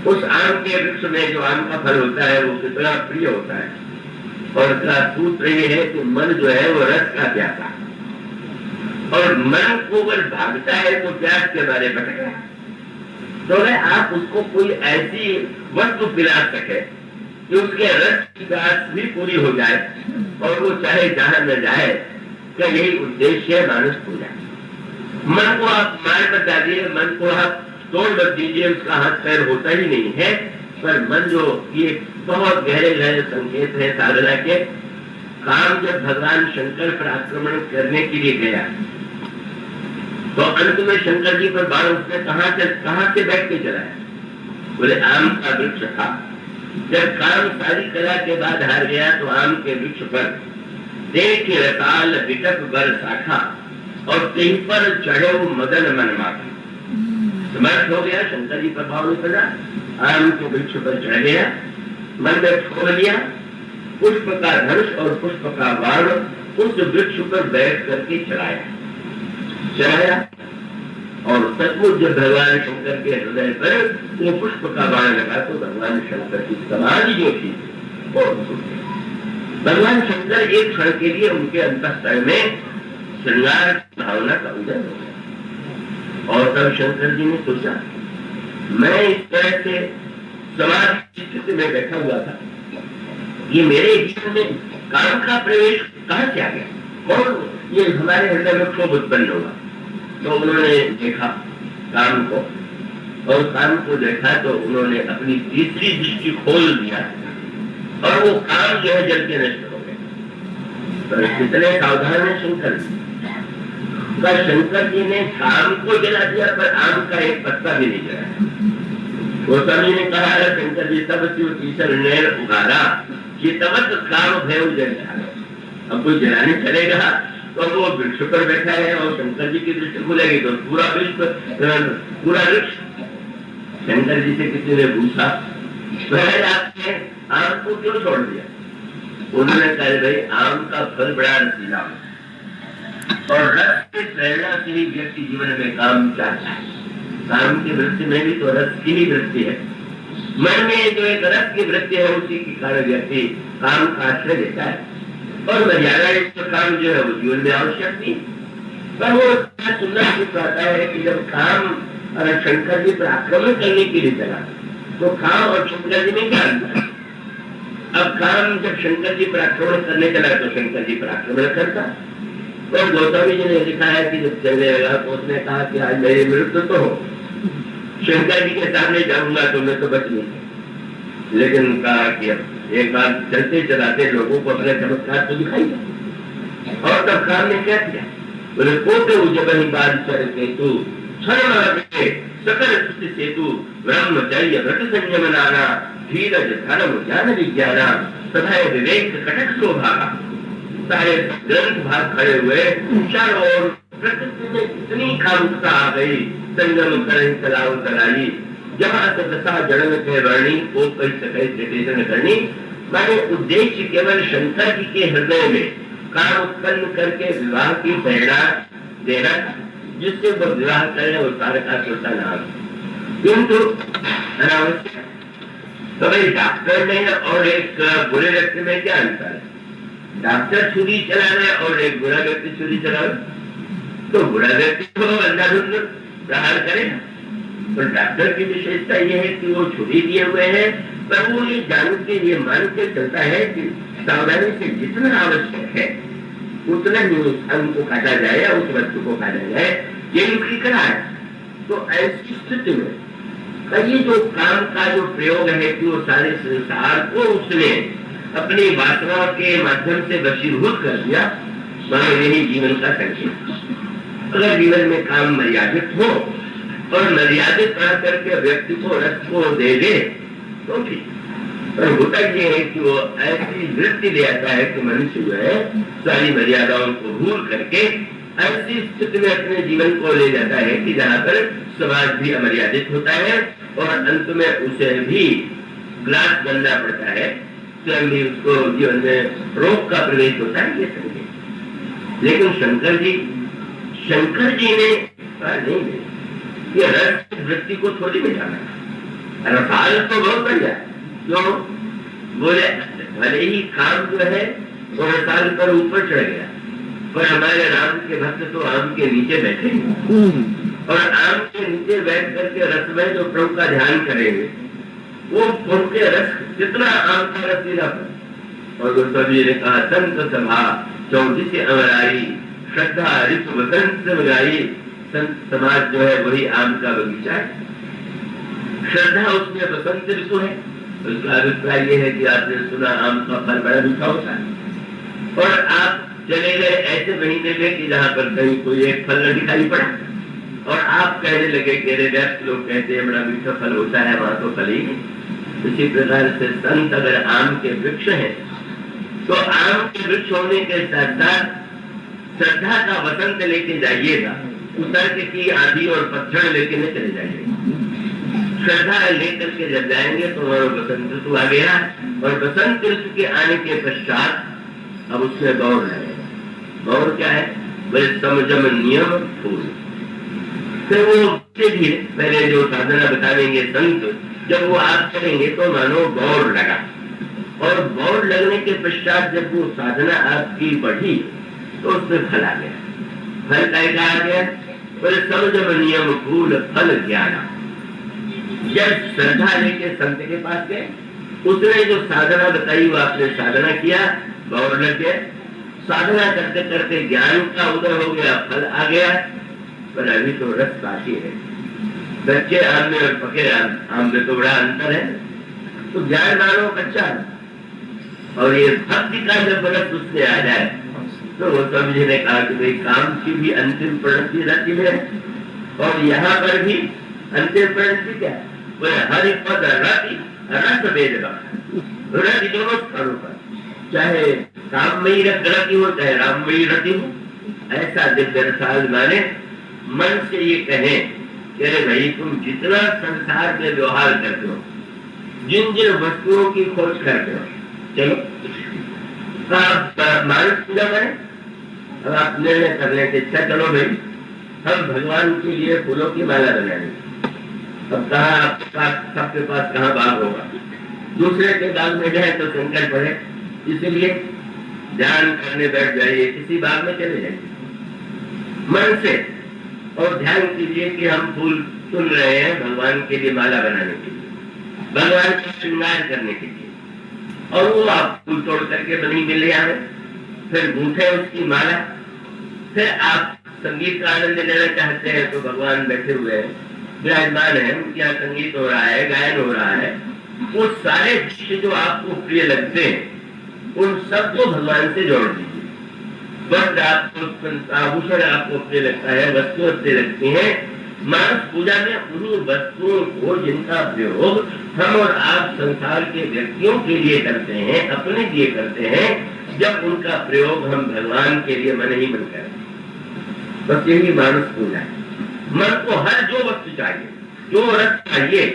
उस आम के वृक्ष में जो आम का फल होता है वो कितना प्रिय होता है। और इसका सूत्र ये है कि मन जो है वो रस का प्यासा, और मन को अगर भागता है तो प्यास के बारे भटक रहा है। तो आप उसको कोई ऐसी वस्तु पिला सके कि उसके रस की प्यास भी पूरी हो जाए और वो चाहे जहां न जाए। क्या यही उद्देश्य है मानस पूजा? मन को आप मार मत डालिए, मन को आप तोड़ मत दीजिए, उसका हाथ पैर होता ही नहीं है। पर मन जो ये बहुत गहरे गहरे संकेत है साधना के। काम जब भगवान शंकर पर आक्रमण करने के लिए गया तो अंत में शंकर जी पर बाण उसने कहां से बैठ के चलाया? बोले आम का वृक्ष था। जब काम सारी कला के बाद हार गया तो आम के वृक्ष पर देख रताल विटक बर शाखा और कहीं पर चढ़ो मदन मन माखा। समर्थ हो गया, शंकर जी प्रभाव नहीं पड़ा, आम के वृक्ष पर चढ़ गया, मन में छोड़ लिया, पुष्प का धनुष और पुष्प का बाण उस वृक्ष पर बैठ करके चलाया। और सचमुच जब भगवान शंकर के हृदय पर वो पुष्प का बाण लगा तो भगवान शंकर की समाधि जो थी वो भगवान शंकर एक क्षण के लिए उनके अंतःकरण में श्रृंगार भावना का उदय हो गया। और तब शंकर जी ने सोचा मैं इस तरह से समाधि स्थिति में बैठा हुआ था, ये मेरे जीवन में काम का प्रवेश कहां से आ गया? कौन ये हमारे हृदय में क्षोभ उत्पन्न होगा? तो उन्होंने देखा काम को, और काम को देखा तो उन्होंने अपनी तीसरी दृष्टि खोल दिया और वो काम जो है जल के नष्ट हो गए। तो कितने सावधान है शंकर जी। शंकर जी ने काम को जला दिया पर आम का एक पत्ता भी नहीं जलाया। गोस्वामी ने कहा है शंकर जी तब तीसर नैन उगारा कि तबत काम भय जल जाए। अब कोई जलाने चलेगा तो वो वृक्ष पर बैठा है और शंकर जी की दृष्टि खुलेगी तो पूरा विश्व पूरा वृक्ष। शंकर जी से किसी ने पूछा आपने आम को क्यों छोड़ दिया? उन्होंने कहा भाई आम का फल बड़ा रसीला और रस की प्रेरणा से ही व्यक्ति जीवन में काम चाहता है। काम की वृत्ति में भी तो रस की ही वृत्ति है। मन में जो एक रस की वृत्ति है उसी के कारण व्यक्ति काम का आश्रय देता है। और मर्यादा युक्त काम जो है वो जीवन में आवश्यक नहीं। पर वो सुंदर चीज आता है कि जब काम शंकर जी पर आक्रमण करने के लिए चला तो काम और शंकर जी में क्या अंतर? अब काम जब शंकर जी पर आक्रमण करने चला तो शंकर जी पर आक्रमण करता। तो गौतमी जी ने लिखा है कि जब चलने लगा तो उसने कहा कि आज मेरी मृत्यु तो हो, शंकर जी के सामने जाऊंगा तो मैं तो बच नहीं। लेकिन कहा कि एक बार चलते चलाते लोगों को अपने चमत्कार तो दिखाई। और तब काम ने क्या किया? बोले कोटे जब ही बात चढ़ते तू क्षण सकल सेतु ब्रह्मचर्य व्रत संयम नाना धीरज धर्म ज्ञान विज्ञान सभय विवेक कटक शोभा। सारे ग्रंथ भाग खड़े हुए, चारों ओर प्रकृति में इतनी कामुकता आ गई, संगम करही तलाव तलाई, जहाँ सदसा जड़न के वर्णी को कही सके त्रिटेशन करनी। माने उद्देश्य केवल शंकर जी के हृदय में काम उत्पन्न करके विवाह की प्रेरणा देना, जिससे वो विवाह करे और तारका सुरता नाम, किंतु अनावश्यक। तो भाई डॉक्टर में और एक बुरे व्यक्ति में क्या अंतर है? डॉक्टर छुरी चला रहे और एक बुरा व्यक्ति छुरी चला रहे, तो बुरा व्यक्ति तो अंधाधुंध प्रहार करेगा। तो डॉक्टर की विशेषता यह है कि वो छुरी दिए हुए हैं, पर वो ये जान के ये मान के चलता है कि सावधानी से जितना आवश्यक है उतना ही उस अंग को काटा जाए या उस वस्तु को काटा जाए, ये युक्ति करा है। तो ऐसी स्थिति में ये जो काम का जो प्रयोग है कि वो सारे संसार को उसने अपनी वासना के माध्यम से वशीभूत कर दिया, मानो यही जीवन का संकेत। अगर जीवन में काम मर्यादित हो और मर्यादित रह करके व्यक्ति को रस को दे दे तो ठीक, पर होता ये है कि वो ऐसी वृत्ति ले आता है कि मनुष्य जो है सारी मर्यादाओं को भूल करके ऐसी स्थिति में अपने जीवन को ले जाता है कि जहाँ पर समाज भी अमर्यादित होता है और अंत में उसे भी ग्लास बनना पड़ता है, स्वयं भी उसको जीवन में रोग का प्रवेश होता है, ये समझे। लेकिन शंकर जी ने नहीं, ये रस वृत्ति को थोड़ी में जाना, रसाल तो बहुत बढ़िया, जो बोले भले ही काम जो है वो रसाल पर ऊपर चढ़ गया, पर हमारे राम के भक्त तो आम के नीचे बैठे और आम के नीचे बैठ करके रस में जो प्रभु का ध्यान करेंगे, वो प्रभु के रस जितना आम का रस पीला। और गोस्वामी जी ने कहा संत सभा 24 से अमराई, श्रद्धा ऋतु वसंत से बगाई। संत समाज जो है वही आम का बगीचा है, श्रद्धा उसमें बसंत ऋतु है। उसका अभिप्राय ये है कि आपने सुना आम का फल बड़ा मीठा होता है, और आप चले गए ऐसे महीने में कि जहाँ पर कहीं कोई एक फल न दिखाई पड़ा और आप कहने लगे कि व्यस्त लोग कहते हैं बड़ा मीठा फल होता है, वहां तो फल ही नहीं। इसी प्रकार से संत अगर आम के वृक्ष है तो आम के वृक्ष होने के साथ साथ श्रद्धा का वसंत लेके जाइएगा, उतर की आंधी और पतझड़ लेके न चले जाइएगा। श्रद्धा लेकर के जब जाएंगे तो वह बसंत ऋतु आ गया, और बसंत ऋतु के आने के पश्चात अब उसमें गौर लगेगा। गौर क्या है? बोले समझम नियम फूल। फिर वो भी पहले जो साधना बताएंगे संत, जब वो आप करेंगे तो मानो गौर लगा, और गौर लगने के पश्चात जब वो साधना आपकी बढ़ी तो उसमें फल आ गया। फल क्या आ गया? बोले समझम नियम फूल फल ज्ञान। जब श्रद्धा लेके संत के पास गए, उसने जो साधना बताई वो आपने साधना किया, गौर लग गया, साधना करते करते ज्ञान का उदय हो गया, फल आ गया, पर अभी तो रस बाकी है। कच्चे आम में और पके आम में तो बड़ा अंतर है। तो ज्ञान मानो कच्चा, और ये भक्ति का जब रस उससे आ जाए तो वो स्वामी जी ने कहा कि भाई काम की भी अंतिम परिणति रहती है, और यहाँ पर भी अंतिम परिणति क्या? बोले हरि पद रति रस वेद रति दोनों स्थानों पर, चाहे काममयी रति हो चाहे राममयी रति हो, ऐसा दिव्य रसाल माने मन से ये कहे कि अरे भाई तुम जितना संसार में व्यवहार करते हो, जिन जिन वस्तुओं की खोज करते हो, चलो आप मानस पूजा करें। अब आप निर्णय कर लें कि अच्छा चलो भाई हम भगवान के लिए फूलों की माला बनाएंगे। अब कहा आपके पास, सबके पास कहाँ बाग होगा? दूसरे के बाग में जाए तो संकट पड़े, इसीलिए ध्यान करने बैठ जाइए, किसी बाग में चले जाइए मन से, और ध्यान कीजिए कि हम फूल चुन रहे हैं भगवान के लिए माला बनाने के लिए, भगवान का श्रृंगार करने के लिए। और वो आप फूल तोड़ करके बनी में ले आए, फिर गूंथे उसकी माला। फिर आप संगीत का आनंद लेना चाहते हैं तो भगवान बैठे हुए हैं, विराजमान है, उनके यहाँ संगीत हो रहा है, गायन हो रहा है। वो सारे दृश्य जो आपको प्रिय लगते हैं उन सबको भगवान से जोड़ दीजिए। वस्त्र आपको, आभूषण आपको प्रिय लगता है, वस्तुएं प्रिय लगती हैं, मानस पूजा में उन्हीं वस्तुओं को जिनका प्रयोग हम और आप संसार के व्यक्तियों के लिए करते हैं, अपने लिए करते हैं, जब उनका प्रयोग हम भगवान के लिए मन ही मन करें, बस यही मानस पूजा है। मन को हर जो वस्तु चाहिए, जो रस चाहिए,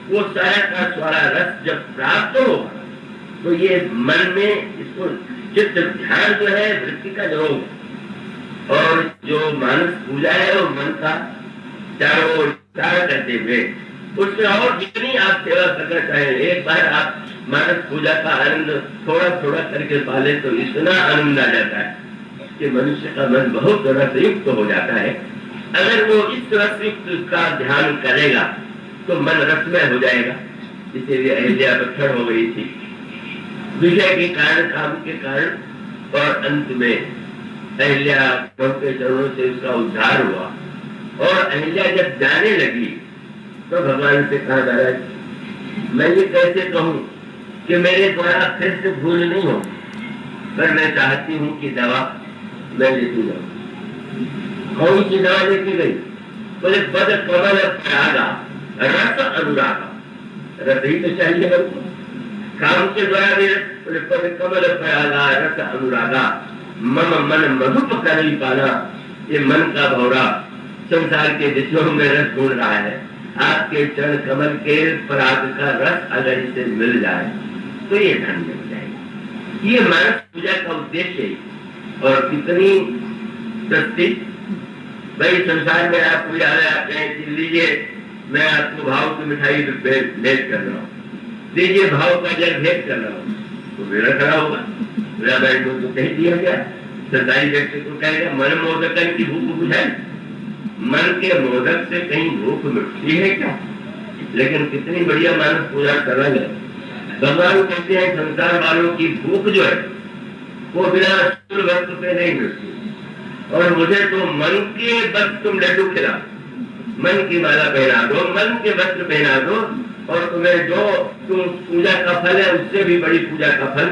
वो सारा का सारा रस जब प्राप्त होगा तो ये मन में इसको चित्त ध्यान जो है वृत्ति का योग है। और जो मानस पूजा है और मन का चारों ओर विचार करते हुए उसमें और जितनी आप सेवा करना चाहें, एक बार आप मानस पूजा का आनंद थोड़ा थोड़ा करके पाले तो इतना आनंद आ जाता है कि मनुष्य का मन बहुत रसयुक्त हो जाता है। अगर वो इस रसयुक्त का ध्यान करेगा तो मन रसमय हो जाएगा। इसीलिए अहिल्या बच्चड़ हो गई थी विषय के कारण, काम के कारण, और अंत में अहिल्या के चरणों से उसका उद्धार हुआ। और अहिल्या जब जाने लगी तो भगवान से कहा, महाराज मैं ये कैसे कहूं कि मेरे द्वारा फिर से भूल नहीं हो, पर मैं चाहती हूँ कि दवा मैं लेती जाऊं। कौन सी दवा लेके गई? बोले पद कमल त्यागा रस अनुरागा। रस ही तो चाहिए हमको, काम के द्वारा भी बोले पद कमल त्यागा रस अनुरागा मम मन मधुप कर पाना। ये मन का भौरा संसार के विषयों में रस ढूंढ रहा है, आपके चरण कमल के पराग का रस अगर इसे मिल जाए तो ये धन्य हो जाएगा। ये मानस पूजा का उद्देश्य है। और कितनी सस्ती भाई संसार में आपको याद है, आप कहें कि लीजिए मैं आपको भाव की मिठाई भेंट कर रहा हूँ, लीजिए भाव का जल भेंट कर रहा हूँ, तो मेरा खड़ा होगा, मेरा बैठ तो कह दिया गया। सरकारी व्यक्ति को कहेगा मन मोदक की भूख बुझाए। मन के मोदक से कहीं भूख मिटती है क्या? लेकिन कितनी बढ़िया मानस पूजा कर रहा है। भगवान कहते हैं संसार वालों की भूख जो है वो बिना वस्त्र पे नहीं मिलती, और मुझे तो मन के बस तुम लड्डू खिला, मन की माला पहना दो, मन के वस्त्र पहना दो, और तुम्हें जो तुम पूजा का फल है उससे भी बड़ी पूजा का फल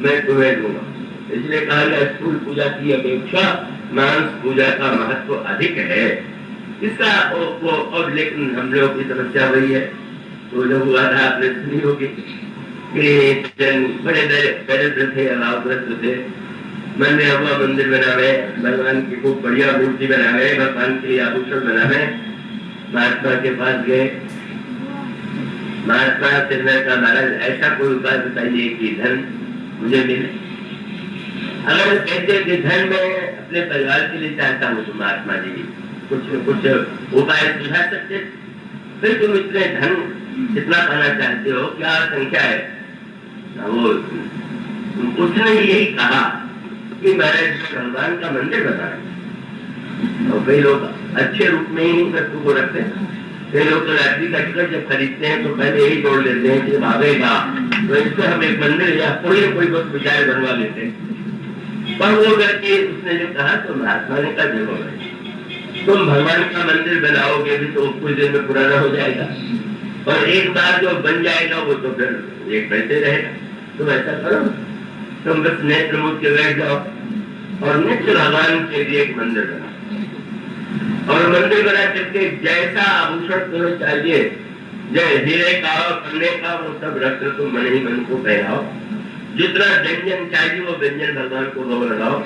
मैं तुम्हें दूंगा। इसलिए कहा गया स्थूल पूजा की अपेक्षा मानस पूजा का महत्व अधिक है। इसका और लेकिन हम लोग की समस्या वही है, तो जब हुआ था आपने सुनी होगी कि बड़े दरिद्र थे, अभावग्रस्त थे, मन में हुआ मंदिर बनावे, भगवान की खूब बढ़िया मूर्ति बनावे, भगवान के लिए आभूषण बनावे। महात्मा के पास गए, महात्मा से कहा महाराज ऐसा कोई उपाय बताइए कि धन मुझे मिले। अगर कहते कि धन मैं अपने परिवार के लिए चाहता हूँ तो महात्मा जी कुछ उपाय सुझा सकते, फिर तुम इतने धन कितना पाना चाहते हो, क्या संख्या है? वो उसने यही कहा कि महाराज भगवान का मंदिर बनाए। और कई लोग अच्छे रूप में ही वस्तु को रखते हैं, कई लोग तो रात्रि का टिकट जब खरीदते हैं तो पहले यही जोड़ लेते हैं कि भागेगा तो इससे हम एक मंदिर या कोई बस विचार बनवा लेते हैं। पर वो करके उसने जो कहा तो महात्मा ने कहा देखो तुम भगवान का मंदिर बनाओगे भी तो कुछ दिन में पुराना हो जाएगा, और एक बार जो बन जाएगा वो तो फिर एक बैठे रहेगा। तुम ऐसा करो, तुम बस नेत्र मूर्ति के बैठ जाओ और नित्य भगवान के लिए एक मंदिर बनाओ, और मंदिर बना करके जैसा आभूषण तुम्हें चाहिए, जय हीरे का पन्ने का वो सब रख तुम मन ही मन को पहनाओ, जितना व्यंजन चाहिए वो व्यंजन भगवान को भोग लगाओ।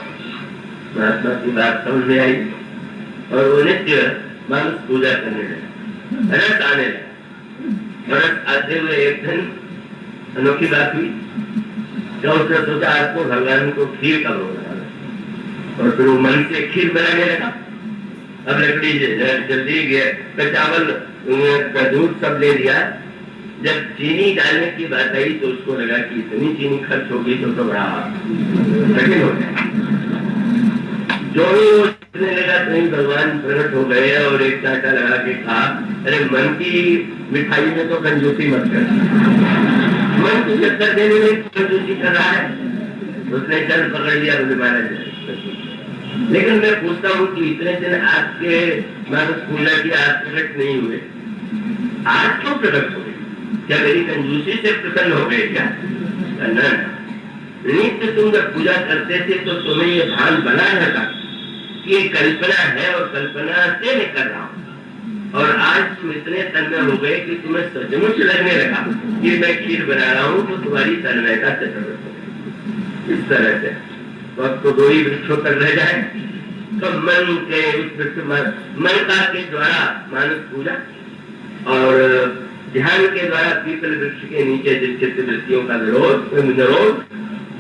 महात्मा की बात समझ में आई और वो नित्य मानस पूजा करने लगे, रस आने लगा। रस आते हुए एक दिन अनोखी बात हुई, तो उसने सोचा आपको भगवान को खीर का भोग लगाना, और फिर वो मन से खीर बनाने लगा। अब लकड़ी जल्दी गया तो चावल का दूध सब ले लिया। जब चीनी डालने की बात आई तो उसको लगा कि इतनी चीनी खर्च होगी तो बड़ा कठिन हो जाए। जो ही वो सोचने लगा कहीं भगवान प्रकट हो गए और एक चाटा लगा के कहा अरे मन की मिठाई में तो कंजूसी मत कर, मन की चक्कर देने में कंजूसी कर रहा है। उसने चल पकड़ लिया बोले महाराज। लेकिन मैं पूछता हूँ कि इतने दिन आपके मानस पूजा की आज प्रकट नहीं हुए, आज क्यों प्रकट हो गए? क्या मेरी कंजूसी से प्रसन्न हो गए क्या? नित्य तुम जब पूजा करते थे तो तुम्हें ये भान बना रहता कि ये कल्पना है और कल्पना से मैं कर रहा हूँ, और आज तुम इतने तन्मय हो गए कि तुम्हें सचमुच लगने लगा कि मैं खीर बना रहा हूँ तो तुम्हारी तन्मयता चतुर्थ हो। इस तरह से वक्त तो 2 ही वृक्षों पर रह जाए तो मन के उस वृक्ष मनता के द्वारा मानस पूजा और ध्यान के द्वारा पीपल वृक्ष के नीचे चित्त वृत्तियों का निरोध,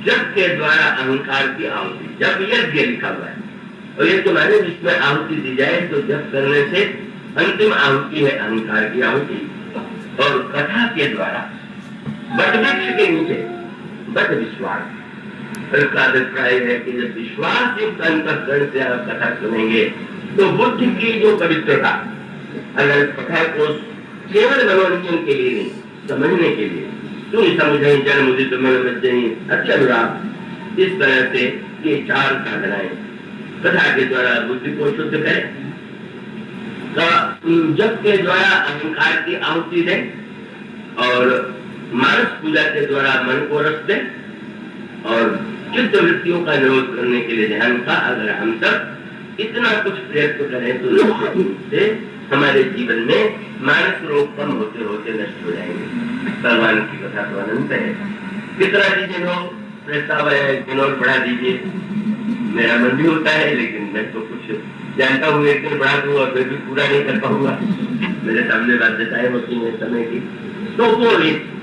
जप के द्वारा अहंकार की आहुति, जप यज्ञ लिखा हुआ है और ये तुम्हारे जिसमें आहुति दी जाए तो जप करने से अंतिम आहुति है अहंकार की आहुति। और कथा के द्वारा बट वृक्ष के नीचे बट विश्वास का अभिप्राय है कि जब विश्वास युक्त अंतःकरण से आप कथा सुनेंगे तो बुद्धि की जो पवित्रता, अगर कथा को केवल मनोरंजन के लिए नहीं, समझने के लिए, तुम समझे जन मुझे तो मनोरंजन अच्छा अनुराग, इस तरह से ये 4 साधनाएं कथा के द्वारा बुद्धि को शुद्ध करें, जप के द्वारा अहंकार की आहुति दें और मानस पूजा के द्वारा मन को रस दें और चित्त वृत्तियों का निरोध करने के लिए ध्यान का अगर हम सब इतना कुछ प्रयत्न करें तो निश्चित रूप से हमारे जीवन में मानस रोग कम होते होते नष्ट हो जाएंगे। भगवान की कथा तो अनंत है। कितना दीजिए लोग प्रस्ताव है और बढ़ा दीजिए, मेरा मन भी होता है लेकिन मैं तो कुछ जानता हूँ एक दिन बढ़ा दूंगा फिर भी पूरा नहीं कर पाऊंगा, मेरे सामने बाध्यताएं होती है समय की। तो वो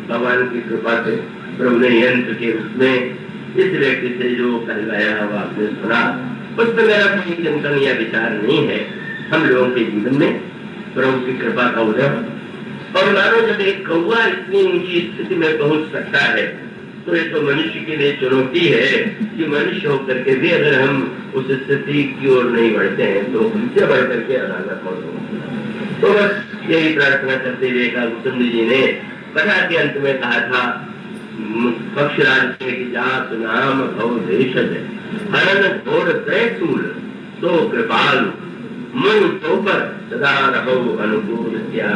भगवान की कृपा से प्रभु ने यंत्र के रूप में इस व्यक्ति से जो कहलाया हुआ आपने सुना, उसमें मेरा कोई चिंतन या विचार नहीं है। हम लोगों के जीवन में प्रभु की कृपा का उदय और मानो जब एक कौवा इतनी ऊंची स्थिति में पहुंच सकता है तो ये तो मनुष्य के लिए चुनौती है कि मनुष्य होकर के भी अगर हम उस स्थिति की ओर नहीं बढ़ते हैं तो उनसे बढ़ करके अनागत कौन होगा। तो बस यही प्रार्थना करते हुए कुसुम जी ने कथा के अंत में कहा था पक्षराज की जात नाम भव देशज हरण घोर त्रैशूल तो कृपालु मन तो पर सदा रहो अनुकूल क्या।